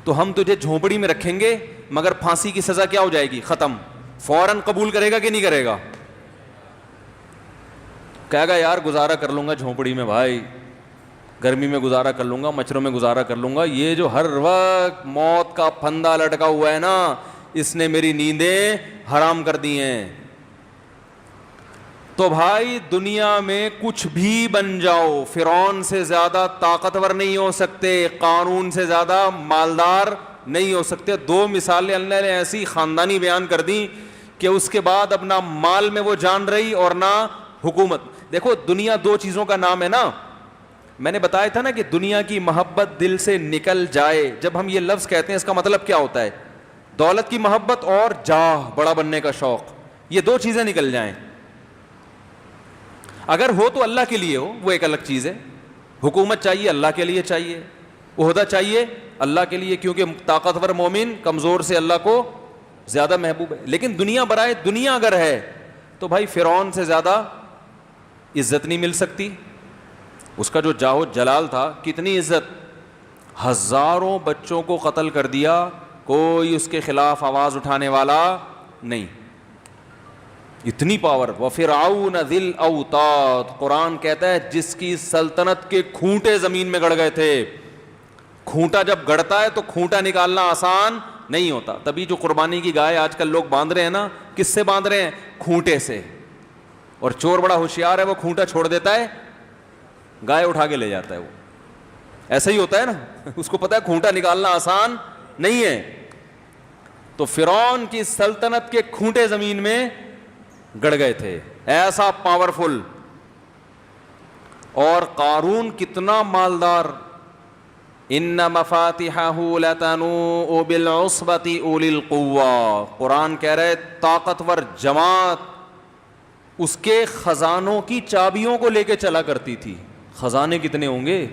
تو ہم تجھے جھونپڑی میں رکھیں گے مگر پھانسی کی سزا کیا ہو جائے گی؟ ختم. فوراً قبول کرے گا کہ نہیں کرے گا؟ کہے گا یار گزارا کر لوں گا جھونپڑی میں بھائی, گرمی میں گزارا کر لوں گا, مچھروں میں گزارا کر لوں گا, یہ جو ہر وقت موت کا پھندا لٹکا ہوا ہے نا, اس نے میری نیندیں حرام کر دی ہیں. تو بھائی دنیا میں کچھ بھی بن جاؤ, فرعون سے زیادہ طاقتور نہیں ہو سکتے, قارون سے زیادہ مالدار نہیں ہو سکتے. 2 مثالیں اللہ نے ایسی خاندانی بیان کر دیں کہ اس کے بعد اب نہ مال میں وہ جان رہی اور نہ حکومت. دیکھو دنیا 2 چیزوں کا نام ہے نا, میں نے بتایا تھا نا کہ دنیا کی محبت دل سے نکل جائے. جب ہم یہ لفظ کہتے ہیں اس کا مطلب کیا ہوتا ہے؟ دولت کی محبت اور جاہ, بڑا بننے کا شوق, یہ 2 چیزیں نکل جائیں. اگر ہو تو اللہ کے لیے ہو, وہ ایک الگ چیز ہے. حکومت چاہیے اللہ کے لیے چاہیے, عہدہ چاہیے اللہ کے لیے, کیونکہ طاقتور مومن کمزور سے اللہ کو زیادہ محبوب ہے. لیکن دنیا برائے دنیا اگر ہے تو بھائی فرعون سے زیادہ عزت نہیں مل سکتی. اس کا جو جاہ و جلال تھا, کتنی عزت, 1000 بچوں کو قتل کر دیا, کوئی اس کے خلاف آواز اٹھانے والا نہیں. اتنی پاور. وفرعون ذی الاوتاد, قرآن کہتا ہے جس کی سلطنت کے کھونٹے زمین میں گڑ گئے تھے. کھونٹا جب گڑتا ہے تو کھونٹا نکالنا آسان نہیں ہوتا. تبھی جو قربانی کی گائے آج کل لوگ باندھ رہے ہیں نا, کس سے باندھ رہے ہیں؟ کھونٹے سے. اور چور بڑا ہوشیار ہے, وہ کھونٹا چھوڑ دیتا ہے, گائے اٹھا کے لے جاتا ہے. وہ ایسا ہی ہوتا ہے نا, اس کو پتا ہے کھونٹا نکالنا آسان نہیں ہے. تو فرعون کی سلطنت کے کھونٹے زمین میں گڑ گئے تھے, ایسا پاورفل. اور قارون کتنا مالدار. ان مفاتحہ لتنوء بالعصبۃ اولی القوہ, قرآن کہہ رہے طاقتور جماعت اس کے خزانوں کی چابیوں کو لے کے چلا کرتی تھی. خزانے کتنے ہوں گے,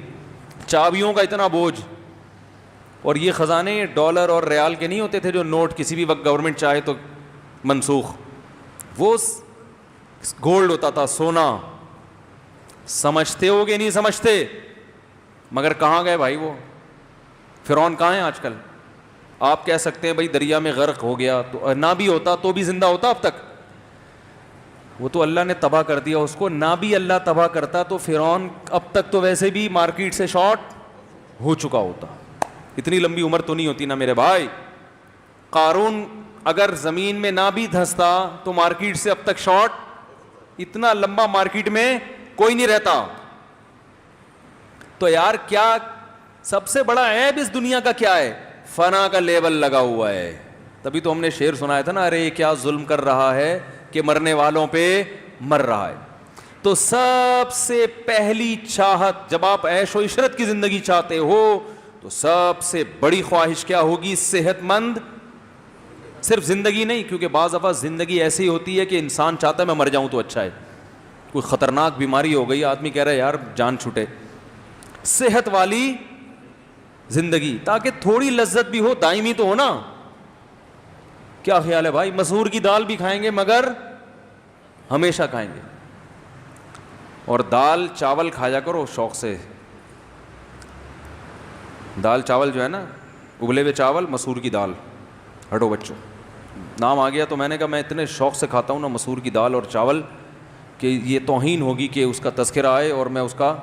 چابیوں کا اتنا بوجھ. اور یہ خزانے ڈالر اور ریال کے نہیں ہوتے تھے جو نوٹ کسی بھی وقت گورنمنٹ چاہے تو منسوخ. وہ گولڈ ہوتا تھا, سونا. سمجھتے ہو کہ نہیں سمجھتے؟ مگر کہاں گئے بھائی وہ فرعون؟ کہاں ہیں آج کل؟ آپ کہہ سکتے ہیں بھائی دریا میں غرق ہو گیا, تو نہ بھی ہوتا تو بھی زندہ ہوتا اب تک. وہ تو اللہ نے تباہ کر دیا اس کو. نہ بھی اللہ تباہ کرتا تو فرعون اب تک تو ویسے بھی مارکیٹ سے شارٹ ہو چکا ہوتا. اتنی لمبی عمر تو نہیں ہوتی نا میرے بھائی. قارون اگر زمین میں نہ بھی دھنستا تو مارکیٹ سے اب تک شارٹ. اتنا لمبا مارکیٹ میں کوئی نہیں رہتا. تو یار کیا سب سے بڑا عیب اس دنیا کا کیا ہے؟ فنا کا لیبل لگا ہوا ہے. تبھی تو ہم نے شعر سنایا تھا نا, ارے کیا ظلم کر رہا ہے کہ مرنے والوں پہ مر رہا ہے. تو سب سے پہلی چاہت جب آپ عیش و عشرت کی زندگی چاہتے ہو تو سب سے بڑی خواہش کیا ہوگی؟ صحت مند. صرف زندگی نہیں, کیونکہ بعض دفعہ زندگی ایسی ہوتی ہے کہ انسان چاہتا ہے میں مر جاؤں تو اچھا ہے. کوئی خطرناک بیماری ہو گئی, آدمی کہہ رہا ہے یار جان چھوٹے. صحت والی زندگی تاکہ تھوڑی لذت بھی ہو, دائمی تو ہو نا. کیا خیال ہے بھائی؟ مسور کی دال بھی کھائیں گے مگر ہمیشہ کھائیں گے. اور دال چاول کھایا کرو شوق سے. دال چاول جو ہے نا, ابلے ہوئے چاول, مسور کی دال. ہٹو بچوں, نام آ گیا تو میں نے کہا میں اتنے شوق سے کھاتا ہوں نا مسور کی دال اور چاول کہ یہ توہین ہوگی کہ اس کا تذکرہ آئے اور میں اس کا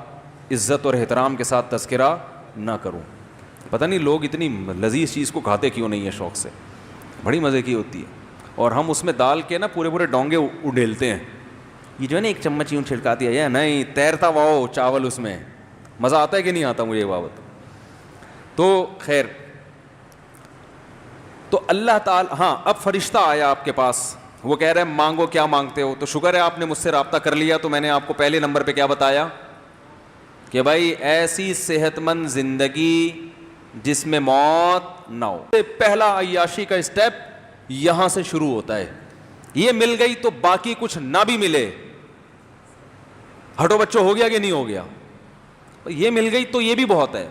عزت اور احترام کے ساتھ تذکرہ نہ کروں. پتہ نہیں لوگ اتنی لذیذ چیز کو کھاتے کیوں نہیں ہیں شوق سے, بڑی مزے کی ہوتی ہے. اور ہم اس میں دال کے نا پورے پورے ڈونگے اڈیلتے ہیں. یہ جو ہے نا ایک چمچ یوں چھڑکا دیا ہے, نہیں تیرتا واؤ چاول اس میں. مزہ آتا ہے کہ نہیں آتا مجھے یہ بات. تو خیر, تو اللہ تعالی, ہاں اب فرشتہ آیا آپ کے پاس, وہ کہہ رہے ہیں مانگو کیا مانگتے ہو. تو شکر ہے آپ نے مجھ سے رابطہ کر لیا. تو میں نے آپ کو پہلے نمبر پہ کیا بتایا کہ بھائی ایسی صحت مند زندگی جس میں موت نہ ہو. پہلا عیاشی کا اسٹیپ یہاں سے شروع ہوتا ہے. یہ مل گئی تو باقی کچھ نہ بھی ملے. ہٹو بچوں, ہو گیا کہ نہیں ہو گیا؟ یہ مل گئی تو یہ بھی بہت ہے.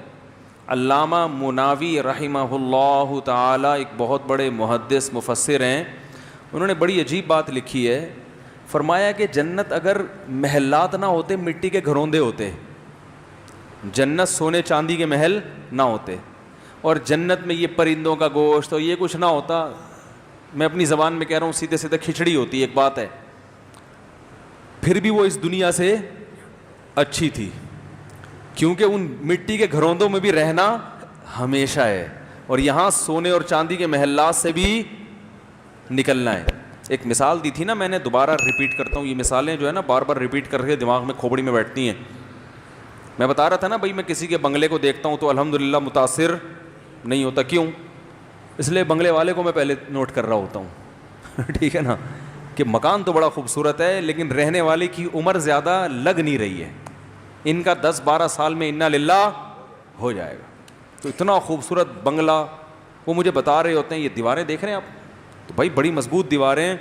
علامہ مناوی رحمہ اللہ تعالی ایک بہت بڑے محدث مفسر ہیں, انہوں نے بڑی عجیب بات لکھی ہے. فرمایا کہ جنت اگر محلات نہ ہوتے, مٹی کے گھروندے ہوتے, جنت سونے چاندی کے محل نہ ہوتے, اور جنت میں یہ پرندوں کا گوشت اور یہ کچھ نہ ہوتا, میں اپنی زبان میں کہہ رہا ہوں سیدھے سیدھے کھچڑی ہوتی ایک بات ہے, پھر بھی وہ اس دنیا سے اچھی تھی, کیونکہ ان مٹی کے گھروندوں میں بھی رہنا ہمیشہ ہے, اور یہاں سونے اور چاندی کے محلات سے بھی نکلنا ہے. ایک مثال دی تھی نا میں نے, دوبارہ ریپیٹ کرتا ہوں, یہ مثالیں جو ہے نا بار بار ریپیٹ کر کے دماغ میں کھوپڑی میں بیٹھتی ہیں. میں بتا رہا تھا نا بھائی, میں کسی کے بنگلے کو دیکھتا ہوں تو الحمدللہ متاثر نہیں ہوتا. کیوں؟ اس لیے بنگلے والے کو میں پہلے نوٹ کر رہا ہوتا ہوں ٹھیک ہے نا, کہ مکان تو بڑا خوبصورت ہے لیکن رہنے والے کی عمر زیادہ لگ نہیں رہی ہے. ان کا 10-12 سال میں انا للہ ہو جائے گا. تو اتنا خوبصورت بنگلہ وہ مجھے بتا رہے ہوتے ہیں. یہ دیواریں دیکھ رہے ہیں آپ, تو بھائی بڑی مضبوط دیواریں ہیں,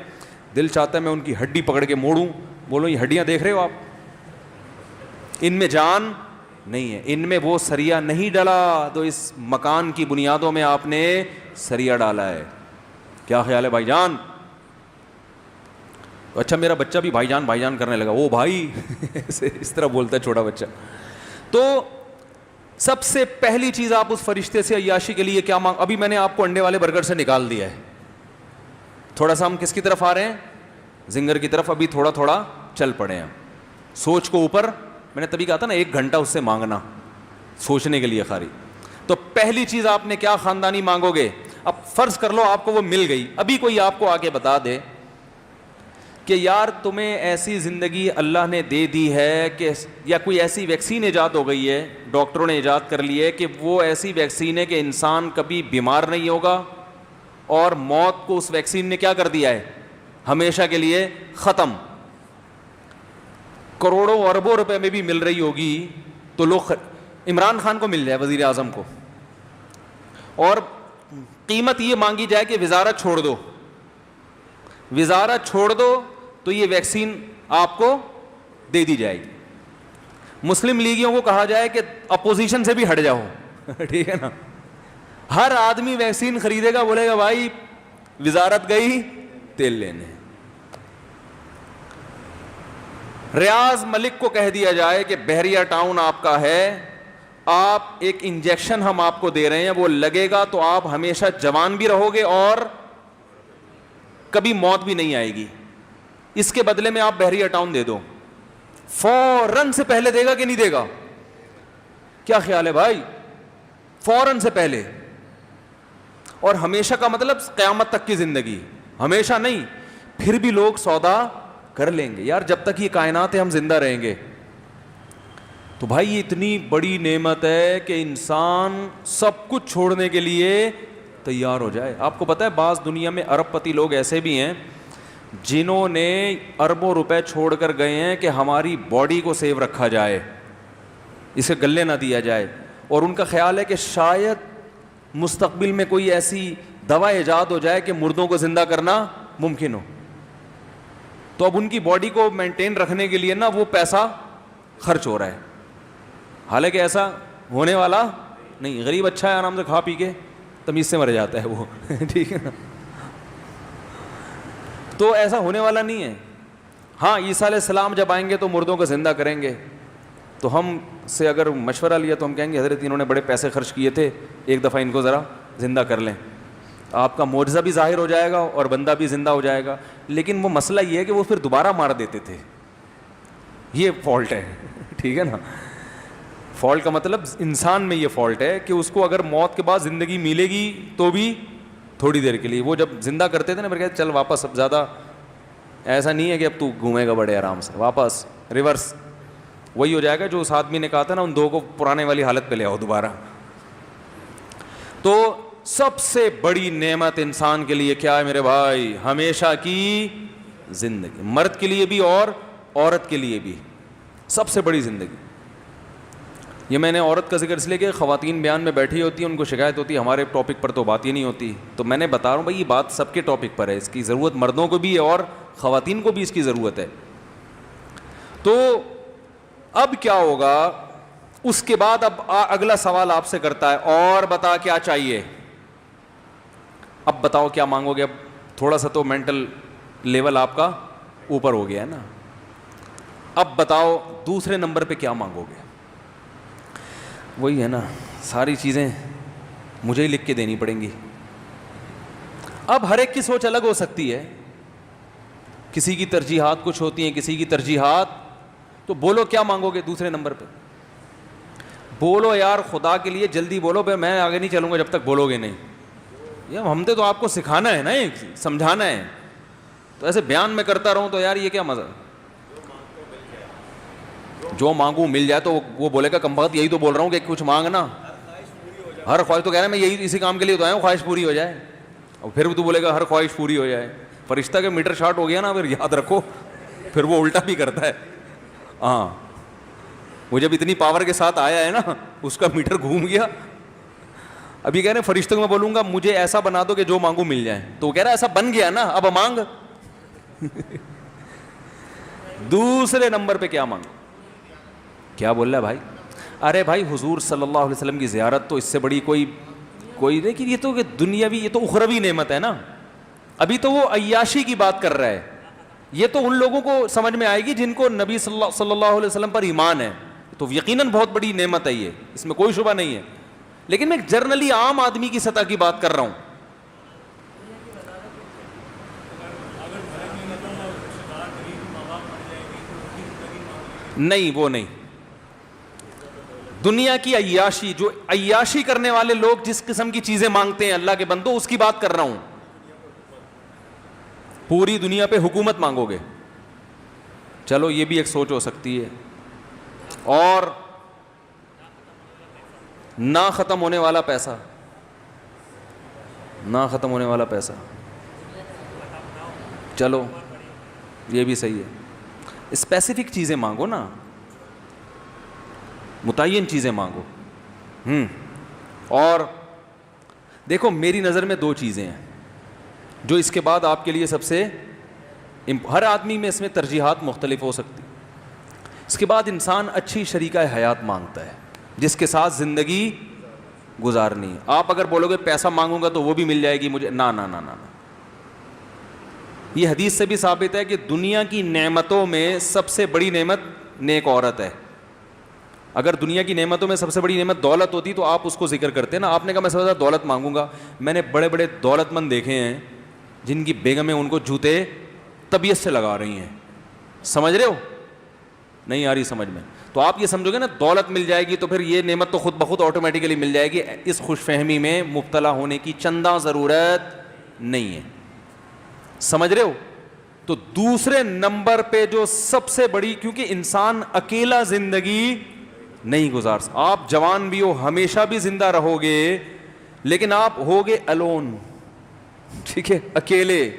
دل چاہتا ہے میں ان کی ہڈی پکڑ کے موڑوں, بولو یہ ہڈیاں دیکھ رہے ہو آپ, ان میں جان نہیں ہے, ان میں وہ سریا نہیں ڈالا تو اس مکان کی بنیادوں میں آپ نے سریا ڈالا ہے. کیا خیال ہے بھائی جان؟ اچھا میرا بچہ بھی بھائی جان کرنے لگا, وہ بھائی اس طرح بولتا ہے چھوٹا بچہ. تو سب سے پہلی چیز آپ اس فرشتے سے عیاشی کے لیے کیا مانگ. ابھی میں نے آپ کو انڈے والے برگر سے نکال دیا ہے, تھوڑا سا ہم کس کی طرف آ رہے ہیں, زنگر کی طرف. ابھی تھوڑا تھوڑا چل پڑے ہیں, سوچ کو اوپر. میں نے تبھی کہا تھا نا 1 گھنٹہ اس سے مانگنا سوچنے کے لیے خالی. تو پہلی چیز آپ نے کیا خاندانی مانگو گے. اب فرض کر لو آپ کو وہ مل گئی. ابھی کوئی آپ کو آگے بتا دے کہ یار تمہیں ایسی زندگی اللہ نے دے دی ہے کہ, یا کوئی ایسی ویکسین ایجاد ہو گئی ہے, ڈاکٹروں نے ایجاد کر لی ہے کہ وہ ایسی ویکسین ہے کہ انسان کبھی بیمار نہیں ہوگا, اور موت کو اس ویکسین نے کیا کر دیا ہے, ہمیشہ کے لیے ختم. کروڑوں اربوں روپے میں بھی مل رہی ہوگی تو لوگ, عمران خان کو مل جائے, وزیر اعظم کو, اور قیمت یہ مانگی جائے کہ وزارت چھوڑ دو, وزارت چھوڑ دو تو یہ ویکسین آپ کو دے دی جائے گی. مسلم لیگیوں کو کہا جائے کہ اپوزیشن سے بھی ہٹ جاؤ, ٹھیک ہے نا. ہر آدمی ویکسین خریدے گا, بولے گا بھائی وزارت گئی تیل لینے. ریاض ملک کو کہہ دیا جائے کہ بحریہ ٹاؤن آپ کا ہے, آپ ایک انجیکشن ہم آپ کو دے رہے ہیں, وہ لگے گا تو آپ ہمیشہ جوان بھی رہو گے اور کبھی موت بھی نہیں آئے گی, اس کے بدلے میں آپ بحریہ ٹاؤن دے دو. فوراً سے پہلے دے گا کہ نہیں دے گا, کیا خیال ہے بھائی؟ فوراً سے پہلے. اور ہمیشہ کا مطلب قیامت تک کی زندگی, ہمیشہ نہیں. پھر بھی لوگ سودا کر لیں گے یار, جب تک یہ کائنات ہے ہم زندہ رہیں گے. تو بھائی یہ اتنی بڑی نعمت ہے کہ انسان سب کچھ چھوڑنے کے لیے تیار ہو جائے. آپ کو پتہ ہے بعض دنیا میں ارب پتی لوگ ایسے بھی ہیں جنہوں نے اربوں روپے چھوڑ کر گئے ہیں کہ ہماری باڈی کو سیو رکھا جائے, اسے گلے نہ دیا جائے, اور ان کا خیال ہے کہ شاید مستقبل میں کوئی ایسی دوا ایجاد ہو جائے کہ مردوں کو زندہ کرنا ممکن ہو. تو اب ان کی باڈی کو مینٹین رکھنے کے لیے نا وہ پیسہ خرچ ہو رہا ہے, حالانکہ ایسا ہونے والا نہیں. غریب اچھا ہے, آرام سے کھا پی کے تمیز سے مر جاتا ہے وہ, ٹھیک ہے نا. تو ایسا ہونے والا نہیں ہے. ہاں عیسیٰ علیہ السلام جب آئیں گے تو مردوں کو زندہ کریں گے, تو ہم سے اگر مشورہ لیا تو ہم کہیں گے حضرت انہوں نے بڑے پیسے خرچ کیے تھے, ایک دفعہ ان کو ذرا زندہ کر لیں. آپ کا معجزہ بھی ظاہر ہو جائے گا اور بندہ بھی زندہ ہو جائے گا. لیکن وہ مسئلہ یہ ہے کہ وہ پھر دوبارہ مار دیتے تھے, یہ فالٹ ہے, ٹھیک ہے نا. فالٹ کا مطلب انسان میں یہ فالٹ ہے کہ اس کو اگر موت کے بعد زندگی ملے گی تو بھی تھوڑی دیر کے لیے. وہ جب زندہ کرتے تھے نا, پھر کہتے چل واپس, اب زیادہ ایسا نہیں ہے کہ اب تو گھومے گا بڑے آرام سے, واپس ریورس وہی ہو جائے گا جو اس آدمی نے کہا تھا نا, ان دو کو پرانے والی حالت پہ لے آؤ دوبارہ. تو سب سے بڑی نعمت انسان کے لیے کیا ہے میرے بھائی؟ ہمیشہ کی زندگی, مرد کے لیے بھی اور عورت کے لیے بھی سب سے بڑی زندگی. یہ میں نے عورت کا ذکر اس لیے کہ خواتین بیان میں بیٹھی ہوتی ہیں, ان کو شکایت ہوتی ہے ہمارے ٹاپک پر تو بات ہی نہیں ہوتی. تو میں نے بتا رہا ہوں بھائی یہ بات سب کے ٹاپک پر ہے, اس کی ضرورت مردوں کو بھی ہے اور خواتین کو بھی اس کی ضرورت ہے. تو اب کیا ہوگا اس کے بعد؟ اب اگلا سوال آپ سے کرتا ہے, اور بتا کیا چاہیے. اب بتاؤ کیا مانگو گے. اب تھوڑا سا تو مینٹل لیول آپ کا اوپر ہو گیا ہے نا. اب بتاؤ دوسرے نمبر پہ کیا مانگو گے. وہی ہے نا, ساری چیزیں مجھے ہی لکھ کے دینی پڑیں گی. اب ہر ایک کی سوچ الگ ہو سکتی ہے, کسی کی ترجیحات کچھ ہوتی ہیں, کسی کی ترجیحات. تو بولو کیا مانگو گے دوسرے نمبر پہ. بولو یار خدا کے لیے جلدی بولو, بھائی میں آگے نہیں چلوں گا جب تک بولو گے نہیں. یہ ہم نے تو آپ کو سکھانا ہے نا, سمجھانا ہے. تو ایسے بیان میں کرتا رہوں تو یار یہ کیا مزہ. جو مانگوں مل جائے تو وہ بولے گا کم بخت یہی تو بول رہا ہوں کہ کچھ مانگنا, ہر خواہش تو کہہ رہا ہے میں یہی اسی کام کے لیے تو آیا ہوں, خواہش پوری ہو جائے. اور پھر تو بولے گا ہر خواہش پوری ہو جائے. فرشتہ کے میٹر شارٹ ہو گیا نا, پھر یاد رکھو پھر وہ الٹا بھی کرتا ہے. ہاں وہ جب اتنی پاور کے ساتھ آیا ہے نا, اس کا میٹر گھوم گیا. ابھی کہہ رہے ہیں فرشتوں کو میں بولوں گا مجھے ایسا بنا دو کہ جو مانگو مل جائے, تو وہ کہہ رہا ہے ایسا بن گیا نا, اب مانگ. دوسرے نمبر پہ کیا مانگو. کیا بول رہا ہے بھائی؟ ارے بھائی حضور صلی اللہ علیہ وسلم کی زیارت تو اس سے بڑی کوئی نہیں, کہ یہ تو کہ دنیاوی, یہ تو اخروی نعمت ہے نا. ابھی تو وہ عیاشی کی بات کر رہا ہے. یہ تو ان لوگوں کو سمجھ میں آئے گی جن کو نبی صلی اللہ علیہ وسلم پر ایمان ہے. تو یقیناً بہت بڑی نعمت ہے یہ، اس میں کوئی شبہ نہیں ہے، لیکن میں جنرلی عام آدمی کی سطح کی بات کر رہا ہوں. نہیں، وہ نہیں. دنیا کی عیاشی، جو عیاشی کرنے والے لوگ جس قسم کی چیزیں مانگتے ہیں اللہ کے بندو، اس کی بات کر رہا ہوں. پوری دنیا پہ حکومت مانگو گے، چلو یہ بھی ایک سوچ ہو سکتی ہے. اور نہ ختم ہونے والا پیسہ، نہ ختم ہونے والا پیسہ، چلو یہ بھی صحیح ہے. اسپیسیفک چیزیں مانگو نا، متعین چیزیں مانگو. اور دیکھو میری نظر میں دو چیزیں ہیں جو اس کے بعد آپ کے لیے سب سے، ہر آدمی میں اس میں ترجیحات مختلف ہو سکتی. اس کے بعد انسان اچھی شریکہ حیات مانگتا ہے جس کے ساتھ زندگی گزارنی. آپ اگر بولو گے پیسہ مانگوں گا تو وہ بھی مل جائے گی مجھے، نا نا نا نا. یہ حدیث سے بھی ثابت ہے کہ دنیا کی نعمتوں میں سب سے بڑی نعمت نیک عورت ہے. اگر دنیا کی نعمتوں میں سب سے بڑی نعمت دولت ہوتی تو آپ اس کو ذکر کرتے نا. آپ نے کہا میں سب سے زیادہ دولت مانگوں گا. میں نے بڑے بڑے دولت مند دیکھے ہیں جن کی بیگمیں ان کو جوتے طبیعت سے لگا رہی ہیں. سمجھ رہے ہو؟ نہیں آ رہی سمجھ میں؟ تو آپ یہ سمجھو گے نا دولت مل جائے گی تو پھر یہ نعمت تو خود بخود آٹومیٹیکلی مل جائے گی. اس خوش فہمی میں مبتلا ہونے کی چندہ ضرورت نہیں ہے. سمجھ رہے ہو؟ تو دوسرے نمبر پہ جو سب سے بڑی، کیونکہ انسان اکیلا زندگی نہیں گزار سکتا. آپ جوان بھی ہو، ہمیشہ بھی زندہ رہو گے، لیکن آپ ہوگے الون، ٹھیک ہے، اکیلے.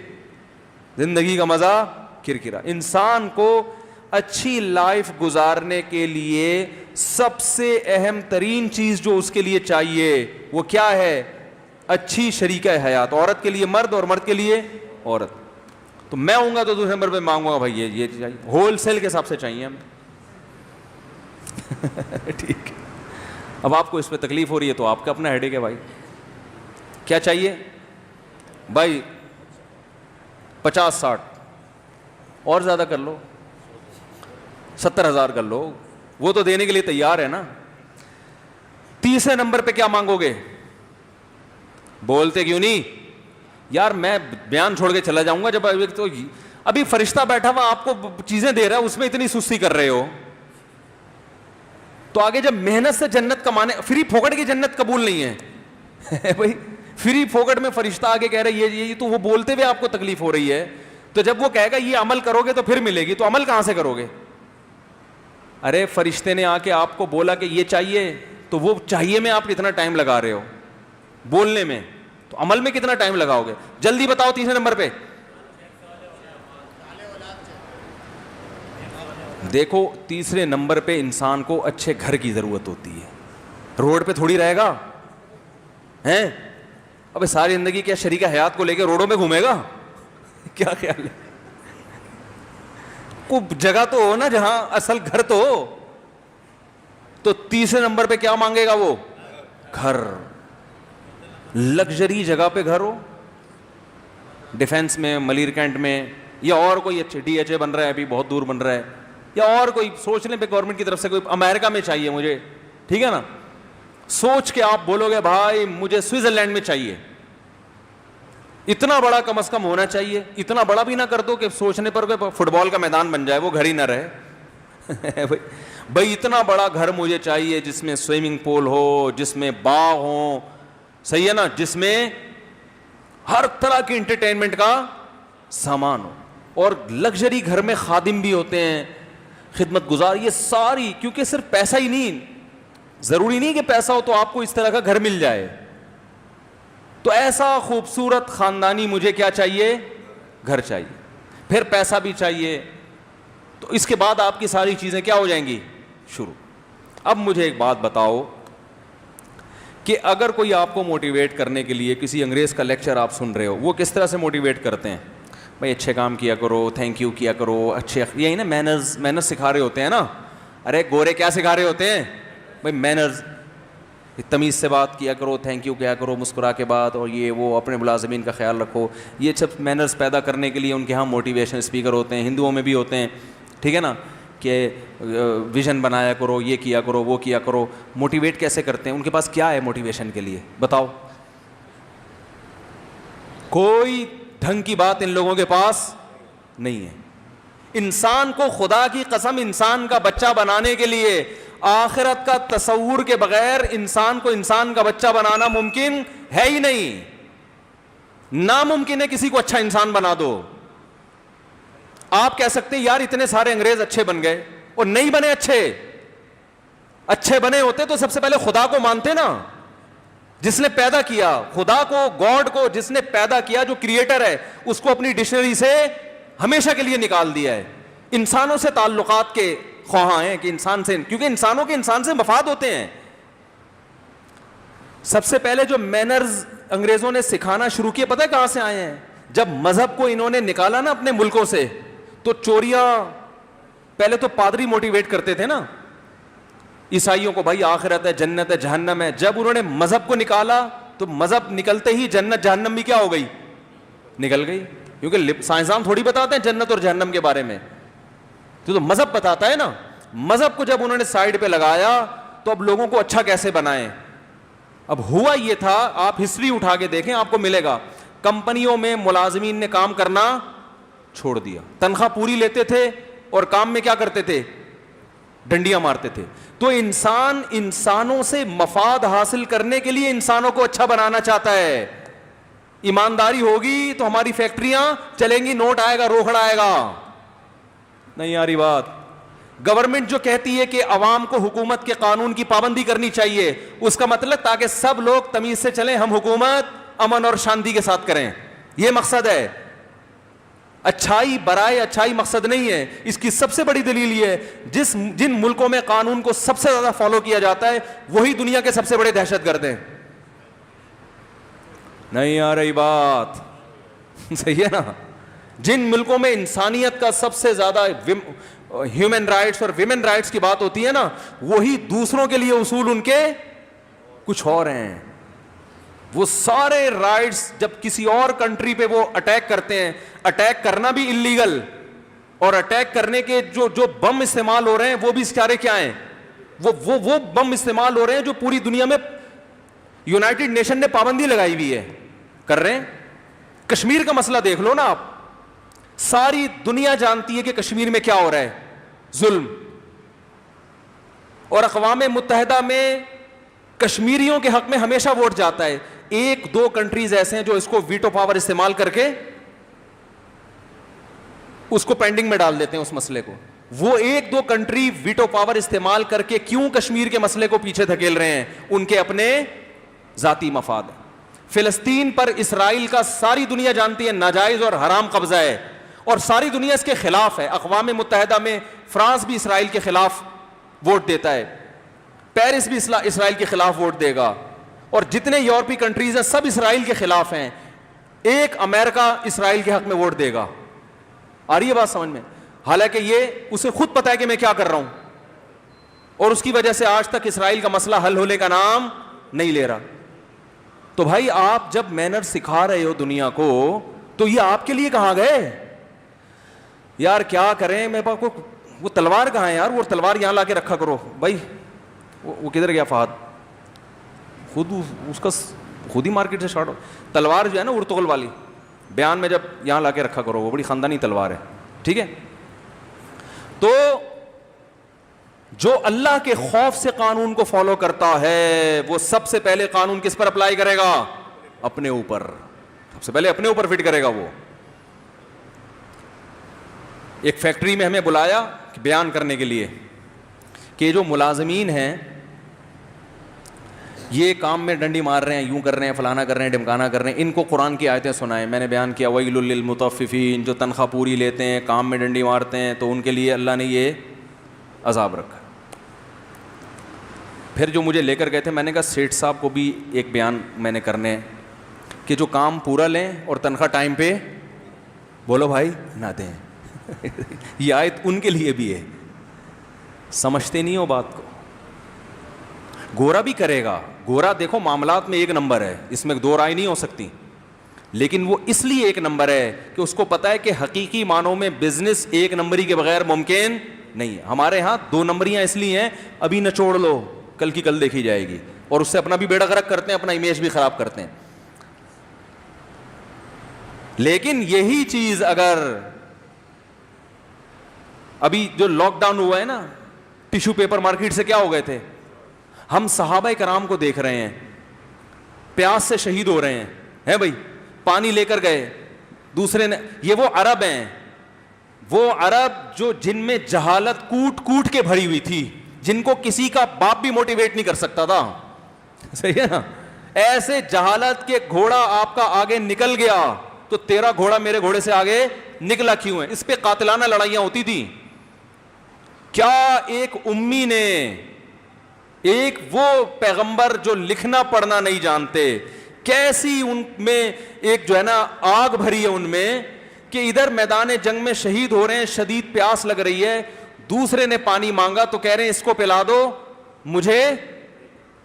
زندگی کا مزہ کرکرا. انسان کو اچھی لائف گزارنے کے لیے سب سے اہم ترین چیز جو اس کے لیے چاہیے وہ کیا ہے؟ اچھی شریکہ حیات. عورت کے لیے مرد اور مرد کے لیے عورت. تو میں ہوں گا تو دوسرے نمبر پہ مانگوں گا بھائی یہ چاہیے، ہول سیل کے حساب سے چاہیے ہمیں. ٹھیک ہے. اب آپ کو اس پہ تکلیف ہو رہی ہے تو آپ کا اپنا ہیڈیک ہے بھائی. کیا چاہیے بھائی؟ 50-60 اور زیادہ کر لو، 70,000 کر لو، وہ تو دینے کے لیے تیار ہے نا. تیسرے نمبر پہ کیا مانگو گے؟ بولتے کیوں نہیں یار؟ میں بیان چھوڑ کے چلا جاؤں گا جب تو ابھی فرشتہ بیٹھا ہوا آپ کو چیزیں دے رہا ہے، اس میں اتنی سستی کر رہے ہو تو آگے جب محنت سے جنت کمانے، فری پھوکٹ کی جنت قبول نہیں ہے بھائی. فری پھوکٹ میں فرشتہ آگے کہہ رہا ہے یہ تو وہ بولتے ہوئے آپ کو تکلیف ہو رہی ہے، تو جب وہ کہے گا یہ عمل کرو گے تو پھر ملے گی، تو عمل کہاں سے کرو گے؟ ارے فرشتے نے آ کے آپ کو بولا کہ یہ چاہیے، تو وہ چاہیے میں آپ کتنا ٹائم لگا رہے ہو بولنے میں، تو عمل میں کتنا ٹائم لگاؤ گے؟ جلدی بتاؤ. تیسرے نمبر پہ دیکھو، تیسرے نمبر پہ انسان کو اچھے گھر کی ضرورت ہوتی ہے. روڈ پہ تھوڑی رہے گا ہیں؟ ابے ساری زندگی کیا شریکہ حیات کو لے کے روڈوں پہ گھومے گا؟ کیا خیال ہے؟ کوئی جگہ تو ہو نا جہاں اصل گھر تو ہو. تو تیسرے نمبر پہ کیا مانگے گا وہ؟ گھر. لگژری جگہ پہ گھر ہو، ڈیفینس میں، ملیر کینٹ میں، یا اور کوئی اچھے DHA بن رہا ہے ابھی بہت دور بن رہا ہے، یا اور کوئی سوچنے پہ گورنمنٹ کی طرف سے کوئی امریکہ میں چاہیے مجھے، ٹھیک ہے نا. سوچ کے آپ بولو گے بھائی مجھے سوئٹزرلینڈ میں چاہیے. اتنا بڑا کم از کم ہونا چاہیے. اتنا بڑا بھی نہ کر دو کہ سوچنے پر فٹ بال کا میدان بن جائے، وہ گھر ہی نہ رہے. بھائی اتنا بڑا گھر مجھے چاہیے جس میں سوئمنگ پول ہو، جس میں باغ ہو، صحیح ہے نا، جس میں ہر طرح کی انٹرٹینمنٹ کا سامان ہو. اور لگژری گھر میں خادم بھی ہوتے ہیں، خدمت گزار، یہ ساری. کیونکہ صرف پیسہ ہی نہیں، ضروری نہیں کہ پیسہ ہو تو آپ کو اس طرح کا گھر مل جائے. تو ایسا خوبصورت خاندانی مجھے کیا چاہیے؟ گھر چاہیے. پھر پیسہ بھی چاہیے. تو اس کے بعد آپ کی ساری چیزیں کیا ہو جائیں گی؟ شروع. اب مجھے ایک بات بتاؤ کہ اگر کوئی آپ کو موٹیویٹ کرنے کے لیے کسی انگریز کا لیکچر آپ سن رہے ہو، وہ کس طرح سے موٹیویٹ کرتے ہیں؟ بھائی اچھے کام کیا کرو، تھینک یو کیا کرو، اچھے، یہی نا مینرز سکھا رہے ہوتے ہیں نا. ارے گورے کیا سکھا رہے ہوتے ہیں بھائی؟ مینرز. تمیز سے بات کیا کرو، تھینک یو کیا کرو مسکرا کے بات، اور یہ وہ اپنے ملازمین کا خیال رکھو. یہ سب مینرز پیدا کرنے کے لیے ان کے ہاں موٹیویشن اسپیکر ہوتے ہیں، ہندوؤں میں بھی ہوتے ہیں، ٹھیک ہے نا، کہ ویژن بنایا کرو, یہ کیا کرو, وہ کیا کرو. موٹیویٹ کیسے کرتے ہیں؟ ان کے پاس کیا ہے موٹیویشن کے لیے؟ بتاؤ. کوئی ڈھنگ کی بات ان لوگوں کے پاس نہیں ہے. انسان کو خدا کی قسم انسان کا بچہ بنانے کے لیے آخرت کا تصور کے بغیر انسان کو انسان کا بچہ بنانا ممکن ہے ہی نہیں. ناممکن ہے کسی کو اچھا انسان بنا دو. آپ کہہ سکتے ہیں یار اتنے سارے انگریز اچھے بن گئے, اور نہیں بنے اچھے بنے ہوتے تو سب سے پہلے خدا کو مانتے نا, جس نے پیدا کیا, خدا کو, گاڈ کو جس نے پیدا کیا, جو کریٹر ہے, اس کو اپنی ڈکشنری سے ہمیشہ کے لیے نکال دیا ہے. انسانوں سے تعلقات کے خواہاں ہیں کہ انسان سے, کیونکہ انسانوں کے انسان سے مفاد ہوتے ہیں. سب سے پہلے جو مینرز انگریزوں نے سکھانا شروع کیے پتہ ہے کہاں سے آئے ہیں؟ جب مذہب کو انہوں نے نکالا نا اپنے ملکوں سے, تو چوریاں پہلے تو پادری موٹیویٹ کرتے تھے نا عیسائیوں کو, بھائی آخرت ہے, جنت ہے, جہنم ہے. جب انہوں نے مذہب کو نکالا تو مذہب نکلتے ہی جنت جہنم بھی کیا ہو گئی؟ نکل گئی. کیونکہ سائنسدان تھوڑی بتاتے ہیں جنت اور جہنم کے بارے میں, تو مذہب بتاتا ہے نا. مذہب کو جب انہوں نے سائڈ پہ لگایا تو اب لوگوں کو اچھا کیسے بنائیں. اب ہوا یہ تھا, آپ ہسٹری اٹھا کے دیکھیں آپ کو ملے گا, کمپنیوں میں ملازمین نے کام کرنا چھوڑ دیا. تنخواہ پوری لیتے تھے اور کام میں کیا کرتے تھے؟ ڈنڈیاں مارتے تھے. تو انسان انسانوں سے مفاد حاصل کرنے کے لیے انسانوں کو اچھا بنانا چاہتا ہے. ایمانداری ہوگی تو ہماری فیکٹریاں چلیں گی, نوٹ آئے گا, روکڑا آئے گا. نہیں آ رہی بات؟ گورنمنٹ جو کہتی ہے کہ عوام کو حکومت کے قانون کی پابندی کرنی چاہیے, اس کا مطلب تاکہ سب لوگ تمیز سے چلیں, ہم حکومت امن اور شانتی کے ساتھ کریں, یہ مقصد ہے. اچھائی برائے اچھائی مقصد نہیں ہے. اس کی سب سے بڑی دلیل یہ ہے, جن ملکوں میں قانون کو سب سے زیادہ فالو کیا جاتا ہے وہی دنیا کے سب سے بڑے دہشت گرد ہیں. نہیں آ رہی بات؟ صحیح ہے نا. جن ملکوں میں انسانیت کا سب سے زیادہ ہیومن رائٹس اور ویمن رائٹس کی بات ہوتی ہے نا, وہی دوسروں کے لیے اصول ان کے کچھ اور ہیں. وہ سارے رائٹس جب کسی اور کنٹری پہ وہ اٹیک کرتے ہیں, اٹیک کرنا بھی انلیگل, اور اٹیک کرنے کے جو بم استعمال ہو رہے ہیں وہ بھی اشارے کیا ہیں؟ وہ بم استعمال ہو رہے ہیں جو پوری دنیا میں یونائٹڈ نیشن نے پابندی لگائی ہوئی ہے, کر رہے ہیں. کشمیر کا مسئلہ دیکھ لو نا آپ, ساری دنیا جانتی ہے کہ کشمیر میں کیا ہو رہا ہے, ظلم. اور اقوام متحدہ میں کشمیریوں کے حق میں ہمیشہ ووٹ جاتا ہے. ایک دو کنٹریز ایسے ہیں جو اس کو ویٹو پاور استعمال کر کے اس کو پینڈنگ میں ڈال دیتے ہیں اس مسئلے کو. وہ ایک دو کنٹری ویٹو پاور استعمال کر کے کیوں کشمیر کے مسئلے کو پیچھے دھکیل رہے ہیں؟ ان کے اپنے ذاتی مفاد. فلسطین پر اسرائیل کا ساری دنیا جانتی ہے ناجائز اور حرام قبضہ ہے, اور ساری دنیا اس کے خلاف ہے. اقوام متحدہ میں فرانس بھی اسرائیل کے خلاف ووٹ دیتا ہے, پیرس بھی اسرائیل کے خلاف ووٹ دے گا, اور جتنے یورپی کنٹریز ہیں سب اسرائیل کے خلاف ہیں. ایک امریکہ اسرائیل کے حق میں ووٹ دے گا. آ رہی ہے بات سمجھ میں؟ حالانکہ یہ اسے خود پتا ہے کہ میں کیا کر رہا ہوں, اور اس کی وجہ سے آج تک اسرائیل کا مسئلہ حل ہونے کا نام نہیں لے رہا. تو بھائی آپ جب مینر سکھا رہے ہو دنیا کو, تو یہ آپ کے لیے کہاں گئے یار؟ کیا کریں, میرے پاس وہ تلوار کہاں ہے یار؟ وہ تلوار یہاں لا کے رکھا کرو بھائی. وہ کدھر گیا فہد؟ خود ہی مارکیٹ سے شارٹ ہو. تلوار جو ہے نا ارطغرل والی, بیان میں جب یہاں لا کے رکھا کرو, وہ بڑی خاندانی تلوار ہے, ٹھیک ہے. تو جو اللہ کے خوف سے قانون کو فالو کرتا ہے وہ سب سے پہلے قانون کس پر اپلائی کرے گا؟ اپنے اوپر. سب سے پہلے اپنے اوپر فٹ کرے گا. وہ ایک فیکٹری میں ہمیں بلایا بیان کرنے کے لیے کہ جو ملازمین ہیں یہ کام میں ڈنڈی مار رہے ہیں, یوں کر رہے ہیں, فلانا کر رہے ہیں, ڈمکانا کر رہے ہیں, ان کو قرآن کی آیتیں سنائیں. میں نے بیان کیا ویل للمطففین, جو تنخواہ پوری لیتے ہیں, کام میں ڈنڈی مارتے ہیں, تو ان کے لیے اللہ نے یہ عذاب رکھا. پھر جو مجھے لے کر گئے تھے, میں نے کہا سیٹھ صاحب کو بھی ایک بیان میں نے کرنے کہ جو کام پورا لیں اور تنخواہ ٹائم پہ بولو بھائی نہ دیں. یہ آیت ان کے لیے بھی ہے. سمجھتے نہیں ہو بات کو. گورا بھی کرے گا, گورا دیکھو معاملات میں ایک نمبر ہے, اس میں دو رائے نہیں ہو سکتی, لیکن وہ اس لیے ایک نمبر ہے کہ اس کو پتا ہے کہ حقیقی معنوں میں بزنس ایک نمبری کے بغیر ممکن نہیں. ہمارے ہاں 2 نمبریاں اس لیے ہیں ابھی نچوڑ لو کل کی کل دیکھی جائے گی, اور اس سے اپنا بھی بیڑا غرق کرتے ہیں, اپنا امیج بھی خراب کرتے ہیں. لیکن یہی چیز اگر ابھی جو لاک ڈاؤن ہوا ہے نا, ٹیشو پیپر مارکیٹ سے کیا ہو گئے تھے, ہم صحابہ کرام کو دیکھ رہے ہیں پیاس سے شہید ہو رہے ہیں بھائی, پانی لے کر گئے, دوسرے نے, یہ وہ عرب ہیں, وہ عرب جو جن میں جہالت کوٹ کوٹ کے بھری ہوئی تھی, جن کو کسی کا باپ بھی موٹیویٹ نہیں کر سکتا تھا, صحیح ہے نا, ایسے جہالت کے گھوڑا آپ کا آگے نکل گیا تو تیرا گھوڑا میرے گھوڑے سے آگے نکلا کیوں ہے. اس پہ قاتلانہ لڑائیاں ہوتی تھی. کیا ایک امی نے, ایک وہ پیغمبر جو لکھنا پڑھنا نہیں جانتے, کیسی ان میں ایک جو ہے نا آگ بھری ہے ان میں کہ ادھر میدان جنگ میں شہید ہو رہے ہیں, شدید پیاس لگ رہی ہے, دوسرے نے پانی مانگا تو کہہ رہے ہیں اس کو پلا دو, مجھے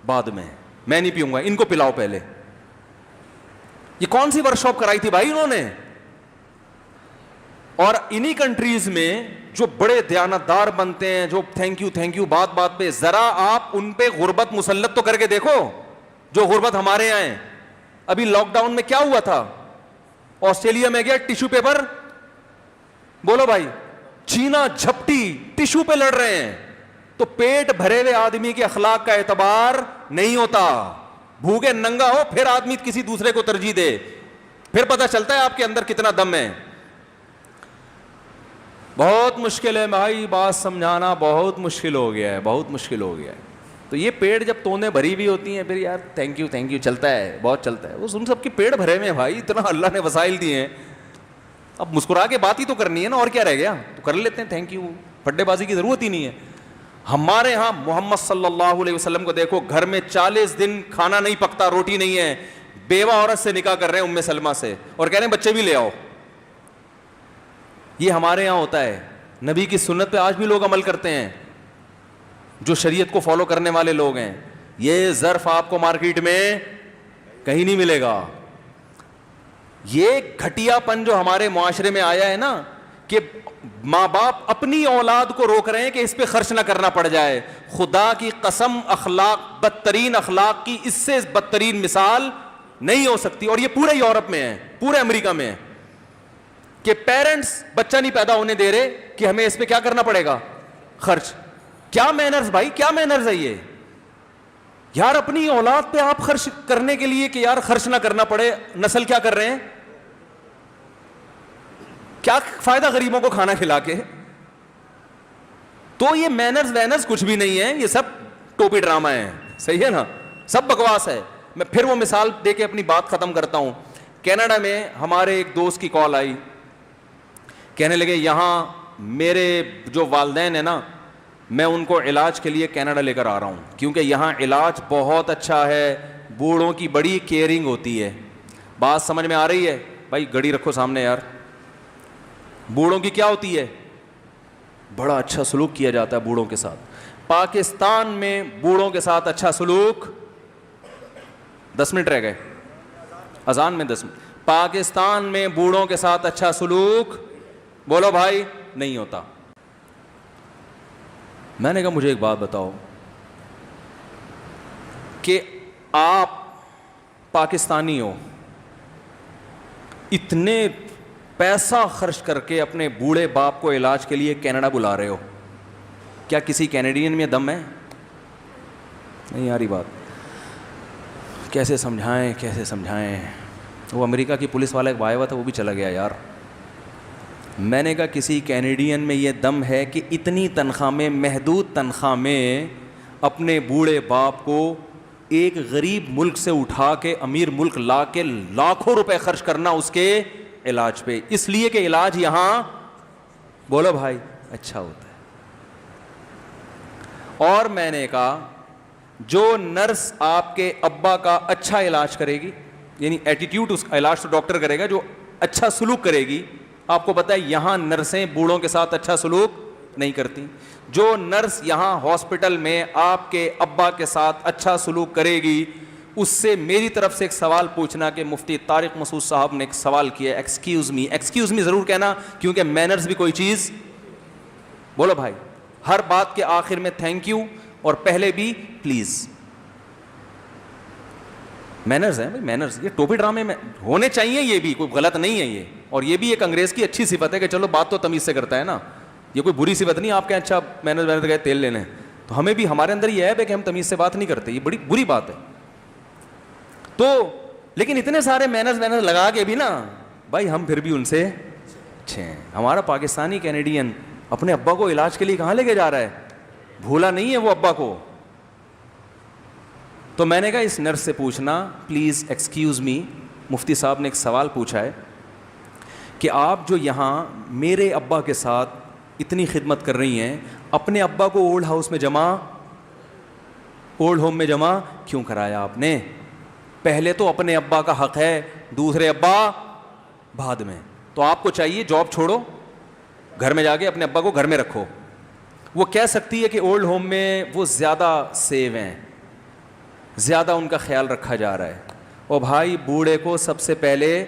بعد میں نہیں پیوں گا, ان کو پلاؤ پہلے. یہ کون سی ورک شاپ کرائی تھی بھائی انہوں نے؟ اور انہی کنٹریز میں جو بڑے دیانتدار بنتے ہیں, جو تھینک یو بات بات پہ, ذرا آپ ان پہ غربت مسلط تو کر کے دیکھو جو غربت ہمارے یہاں ہے. ابھی لاک ڈاؤن میں کیا ہوا تھا, آسٹریلیا میں گیا ٹیشو پیپر, بولو بھائی, چینا جھپٹی ٹیشو پہ لڑ رہے ہیں. تو پیٹ بھرے ہوئے آدمی کے اخلاق کا اعتبار نہیں ہوتا, بھوکے ننگا ہو پھر آدمی کسی دوسرے کو ترجیح دے, پھر پتہ چلتا ہے آپ کے اندر کتنا دم ہے. بہت مشکل ہے بھائی, بات سمجھانا بہت مشکل ہو گیا ہے, بہت مشکل ہو گیا ہے. تو یہ پیڑ جب تونے بھری ہوئی ہوتی ہیں, پھر یار تھینک یو چلتا ہے, بہت چلتا ہے. وہ ان سب کے پیڑ بھرے ہوئے ہیں بھائی, اتنا اللہ نے وسائل دیے ہیں, اب مسکرا کے بات ہی تو کرنی ہے نا, اور کیا رہ گیا, تو کر لیتے ہیں تھینک یو, پھڈے بازی کی ضرورت ہی نہیں ہے. ہمارے ہاں محمد صلی اللہ علیہ وسلم کو دیکھو, گھر میں 40 دن کھانا نہیں پکتا, روٹی نہیں ہے, بیوہ عورت سے نکاح کر رہے ہیں ام سلمہ سے, اور کہہ رہے ہیں بچے بھی لے آؤ. یہ ہمارے یہاں ہوتا ہے. نبی کی سنت پہ آج بھی لوگ عمل کرتے ہیں, جو شریعت کو فالو کرنے والے لوگ ہیں. یہ ظرف آپ کو مارکیٹ میں کہیں نہیں ملے گا. یہ گھٹیا پن جو ہمارے معاشرے میں آیا ہے نا, کہ ماں باپ اپنی اولاد کو روک رہے ہیں کہ اس پہ خرچ نہ کرنا پڑ جائے. خدا کی قسم, اخلاق, بدترین اخلاق کی اس سے بدترین مثال نہیں ہو سکتی. اور یہ پورے یورپ میں ہے, پورے امریکہ میں ہے, کہ پیرنٹس بچہ نہیں پیدا ہونے دے رہے کہ ہمیں اس پہ کیا کرنا پڑے گا, خرچ. کیا مینرز بھائی, کیا مینرز ہے یہ یار, اپنی اولاد پہ آپ خرچ کرنے کے لیے کہ یار خرچ نہ کرنا پڑے, نسل کیا کر رہے ہیں, کیا فائدہ غریبوں کو کھانا کھلا کے. تو یہ مینرز وینرز کچھ بھی نہیں ہے, یہ سب ٹوپی ڈرامہ ہے, صحیح ہے نا, سب بکواس ہے. میں پھر وہ مثال دے کے اپنی بات ختم کرتا ہوں. کینیڈا میں ہمارے ایک دوست کی کال آئی, کہنے لگے یہاں میرے جو والدین ہیں نا, میں ان کو علاج کے لیے کینیڈا لے کر آ رہا ہوں, کیونکہ یہاں علاج بہت اچھا ہے, بوڑھوں کی بڑی کیئرنگ ہوتی ہے. بات سمجھ میں آ رہی ہے بھائی؟ گھڑی رکھو سامنے یار. بوڑھوں کی کیا ہوتی ہے, بڑا اچھا سلوک کیا جاتا ہے بوڑھوں کے ساتھ. پاکستان میں بوڑھوں کے ساتھ اچھا سلوک, 10 منٹ رہ گئے اذان میں, 10 منٹ. پاکستان میں بوڑھوں کے ساتھ اچھا سلوک, بولو بھائی, نہیں ہوتا. میں نے کہا مجھے ایک بات بتاؤ کہ آپ پاکستانی ہو, اتنے پیسہ خرچ کر کے اپنے بوڑھے باپ کو علاج کے لیے کینیڈا بلا رہے ہو, کیا کسی کینیڈین میں دم ہے؟ نہیں آ رہی بات. کیسے سمجھائیں. وہ امریکہ کی پولیس والا ایک آیا ہوا تھا, وہ بھی چلا گیا یار. میں نے کہا کسی کینیڈین میں یہ دم ہے کہ اتنی تنخواہ میں, محدود تنخواہ میں, اپنے بوڑھے باپ کو ایک غریب ملک سے اٹھا کے امیر ملک لا کے لاکھوں روپے خرچ کرنا اس کے علاج پہ, اس لیے کہ علاج یہاں, بولو بھائی, اچھا ہوتا ہے. اور میں نے کہا جو نرس آپ کے ابا کا اچھا علاج کرے گی, یعنی ایٹیٹیوڈ, اس کا علاج تو ڈاکٹر کرے گا, جو اچھا سلوک کرے گی. آپ کو پتہ ہے یہاں نرسیں بوڑھوں کے ساتھ اچھا سلوک نہیں کرتی. جو نرس یہاں ہاسپٹل میں آپ کے ابا کے ساتھ اچھا سلوک کرے گی, اس سے میری طرف سے ایک سوال پوچھنا کہ مفتی طارق مسعود صاحب نے ایک سوال کیا, ایکسکیوز می ضرور کہنا, کیونکہ مینرز بھی کوئی چیز, بولو بھائی, ہر بات کے آخر میں تھینک یو اور پہلے بھی پلیز. مینرز ہیں بھائی, مینرز. یہ ٹوپی ڈرامے میں ہونے چاہیے, یہ بھی کوئی غلط نہیں ہے یہ, اور یہ بھی ایک انگریز کی اچھی صفت ہے کہ چلو بات تو تمیز سے کرتا ہے نا, یہ کوئی بری صفت نہیں. آپ کہیں اچھا مینرز گئے تیل لینے, تو ہمیں بھی ہمارے اندر یہ ہے کہ ہم تمیز سے بات نہیں کرتے, یہ بڑی بری بات ہے. تو لیکن اتنے سارے مینرز لگا کے بھی نا بھائی ہم پھر بھی ان سے اچھے ہیں. ہمارا پاکستانی کینیڈین اپنے ابا کو علاج کے لیے کہاں لے کے جا رہا ہے, بھولا نہیں ہے وہ ابا کو. تو میں نے کہا اس نرس سے پوچھنا پلیز ایکسکیوز می, مفتی صاحب نے ایک سوال پوچھا ہے کہ آپ جو یہاں میرے ابا کے ساتھ اتنی خدمت کر رہی ہیں, اپنے ابا کو اولڈ ہوم میں جمع کیوں کرایا آپ نے؟ پہلے تو اپنے ابا کا حق ہے, دوسرے ابا بعد میں. تو آپ کو چاہیے جاب چھوڑو, گھر میں جا کے اپنے ابا کو گھر میں رکھو. وہ کہہ سکتی ہے کہ اولڈ ہوم میں وہ زیادہ سیو ہیں, زیادہ ان کا خیال رکھا جا رہا ہے. اور بھائی بوڑھے کو سب سے پہلے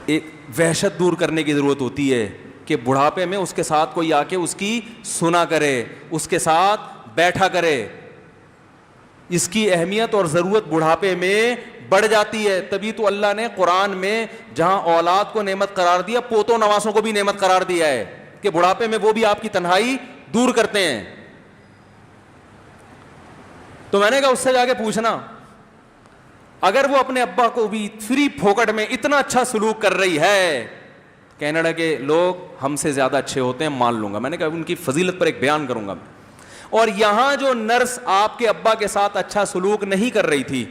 ایک وحشت دور کرنے کی ضرورت ہوتی ہے کہ بڑھاپے میں اس کے ساتھ کوئی آ کے اس کی سنا کرے, اس کے ساتھ بیٹھا کرے. اس کی اہمیت اور ضرورت بڑھاپے میں بڑھ جاتی ہے. تبھی تو اللہ نے قرآن میں جہاں اولاد کو نعمت قرار دیا, پوتوں نواسوں کو بھی نعمت قرار دیا ہے کہ بڑھاپے میں وہ بھی آپ کی تنہائی دور کرتے ہیں. تو میں نے کہا اس سے جا کے پوچھنا, اگر وہ اپنے ابا کو بھی فری پھوکٹ میں اتنا اچھا سلوک کر رہی ہے, کینیڈا کے لوگ ہم سے زیادہ اچھے ہوتے ہیں مان لوں گا, میں نے کہا ان کی فضیلت پر ایک بیان کروں گا. اور یہاں جو نرس آپ کے ابا کے ساتھ اچھا سلوک نہیں کر رہی تھی,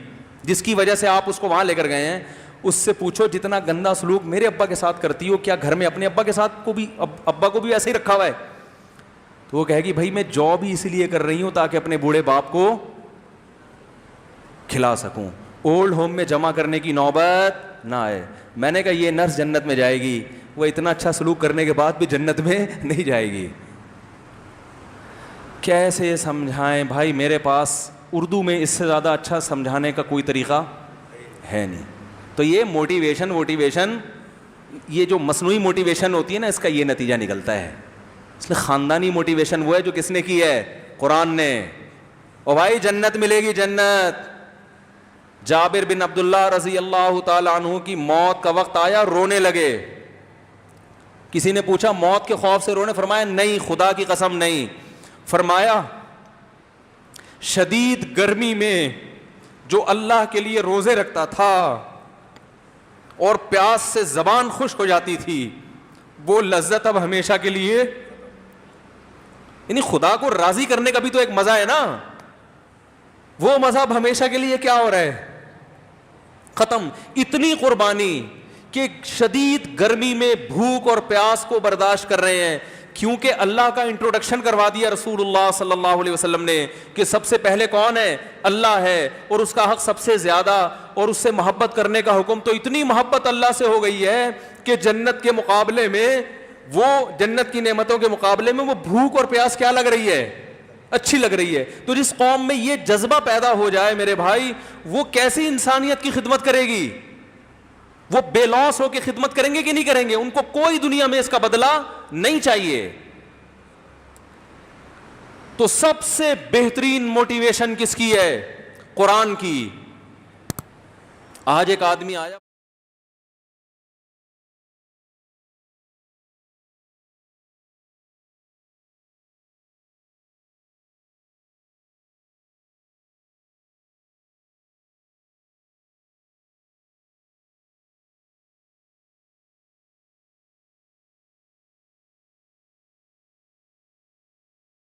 جس کی وجہ سے آپ اس کو وہاں لے کر گئے ہیں, اس سے پوچھو جتنا گندا سلوک میرے ابا کے ساتھ کرتی ہو, کیا گھر میں اپنے ابا کے ساتھ کو بھی ابا کو بھی ایسے ہی رکھا ہوا ہے؟ تو وہ کہے گی بھائی میں جاب ہی اسی لیے کر رہی ہوں تاکہ اپنے بوڑھے باپ کو کھلا سکوں, اولڈ ہوم میں جمع کرنے کی نوبت نہ آئے. میں نے کہا یہ نرس جنت میں جائے گی, وہ اتنا اچھا سلوک کرنے کے بعد بھی جنت میں نہیں جائے گی. کیسے سمجھائیں بھائی, میرے پاس اردو میں اس سے زیادہ اچھا سمجھانے کا کوئی طریقہ ہے نہیں. تو یہ موٹیویشن یہ جو مصنوعی موٹیویشن ہوتی ہے نا, اس کا یہ نتیجہ نکلتا ہے. اس لیے خاندانی موٹیویشن وہ ہے جو کس نے کی ہے, قرآن نے. اور بھائی جنت ملے گی جنت. جابر بن عبداللہ رضی اللہ تعالیٰ عنہ کی موت کا وقت آیا, رونے لگے. کسی نے پوچھا موت کے خوف سے رونے؟ فرمایا نہیں, خدا کی قسم نہیں. فرمایا شدید گرمی میں جو اللہ کے لیے روزے رکھتا تھا اور پیاس سے زبان خشک ہو جاتی تھی, وہ لذت اب ہمیشہ کے لیے, یعنی خدا کو راضی کرنے کا بھی تو ایک مزہ ہے نا, وہ مزہ اب ہمیشہ کے لیے کیا ہو رہا ہے, ختم. اتنی قربانی کہ شدید گرمی میں بھوک اور پیاس کو برداشت کر رہے ہیں, کیونکہ اللہ کا انٹروڈکشن کروا دیا رسول اللہ صلی اللہ علیہ وسلم نے کہ سب سے پہلے کون ہے, اللہ ہے, اور اس کا حق سب سے زیادہ, اور اس سے محبت کرنے کا حکم. تو اتنی محبت اللہ سے ہو گئی ہے کہ جنت کے مقابلے میں, وہ جنت کی نعمتوں کے مقابلے میں وہ بھوک اور پیاس کیا لگ رہی ہے, اچھی لگ رہی ہے. تو جس قوم میں یہ جذبہ پیدا ہو جائے میرے بھائی, وہ کیسی انسانیت کی خدمت کرے گی؟ وہ بے لوس ہو کے خدمت کریں گے کہ نہیں کریں گے؟ ان کو کوئی دنیا میں اس کا بدلہ نہیں چاہیے. تو سب سے بہترین موٹیویشن کس کی ہے؟ قرآن کی. آج ایک آدمی آیا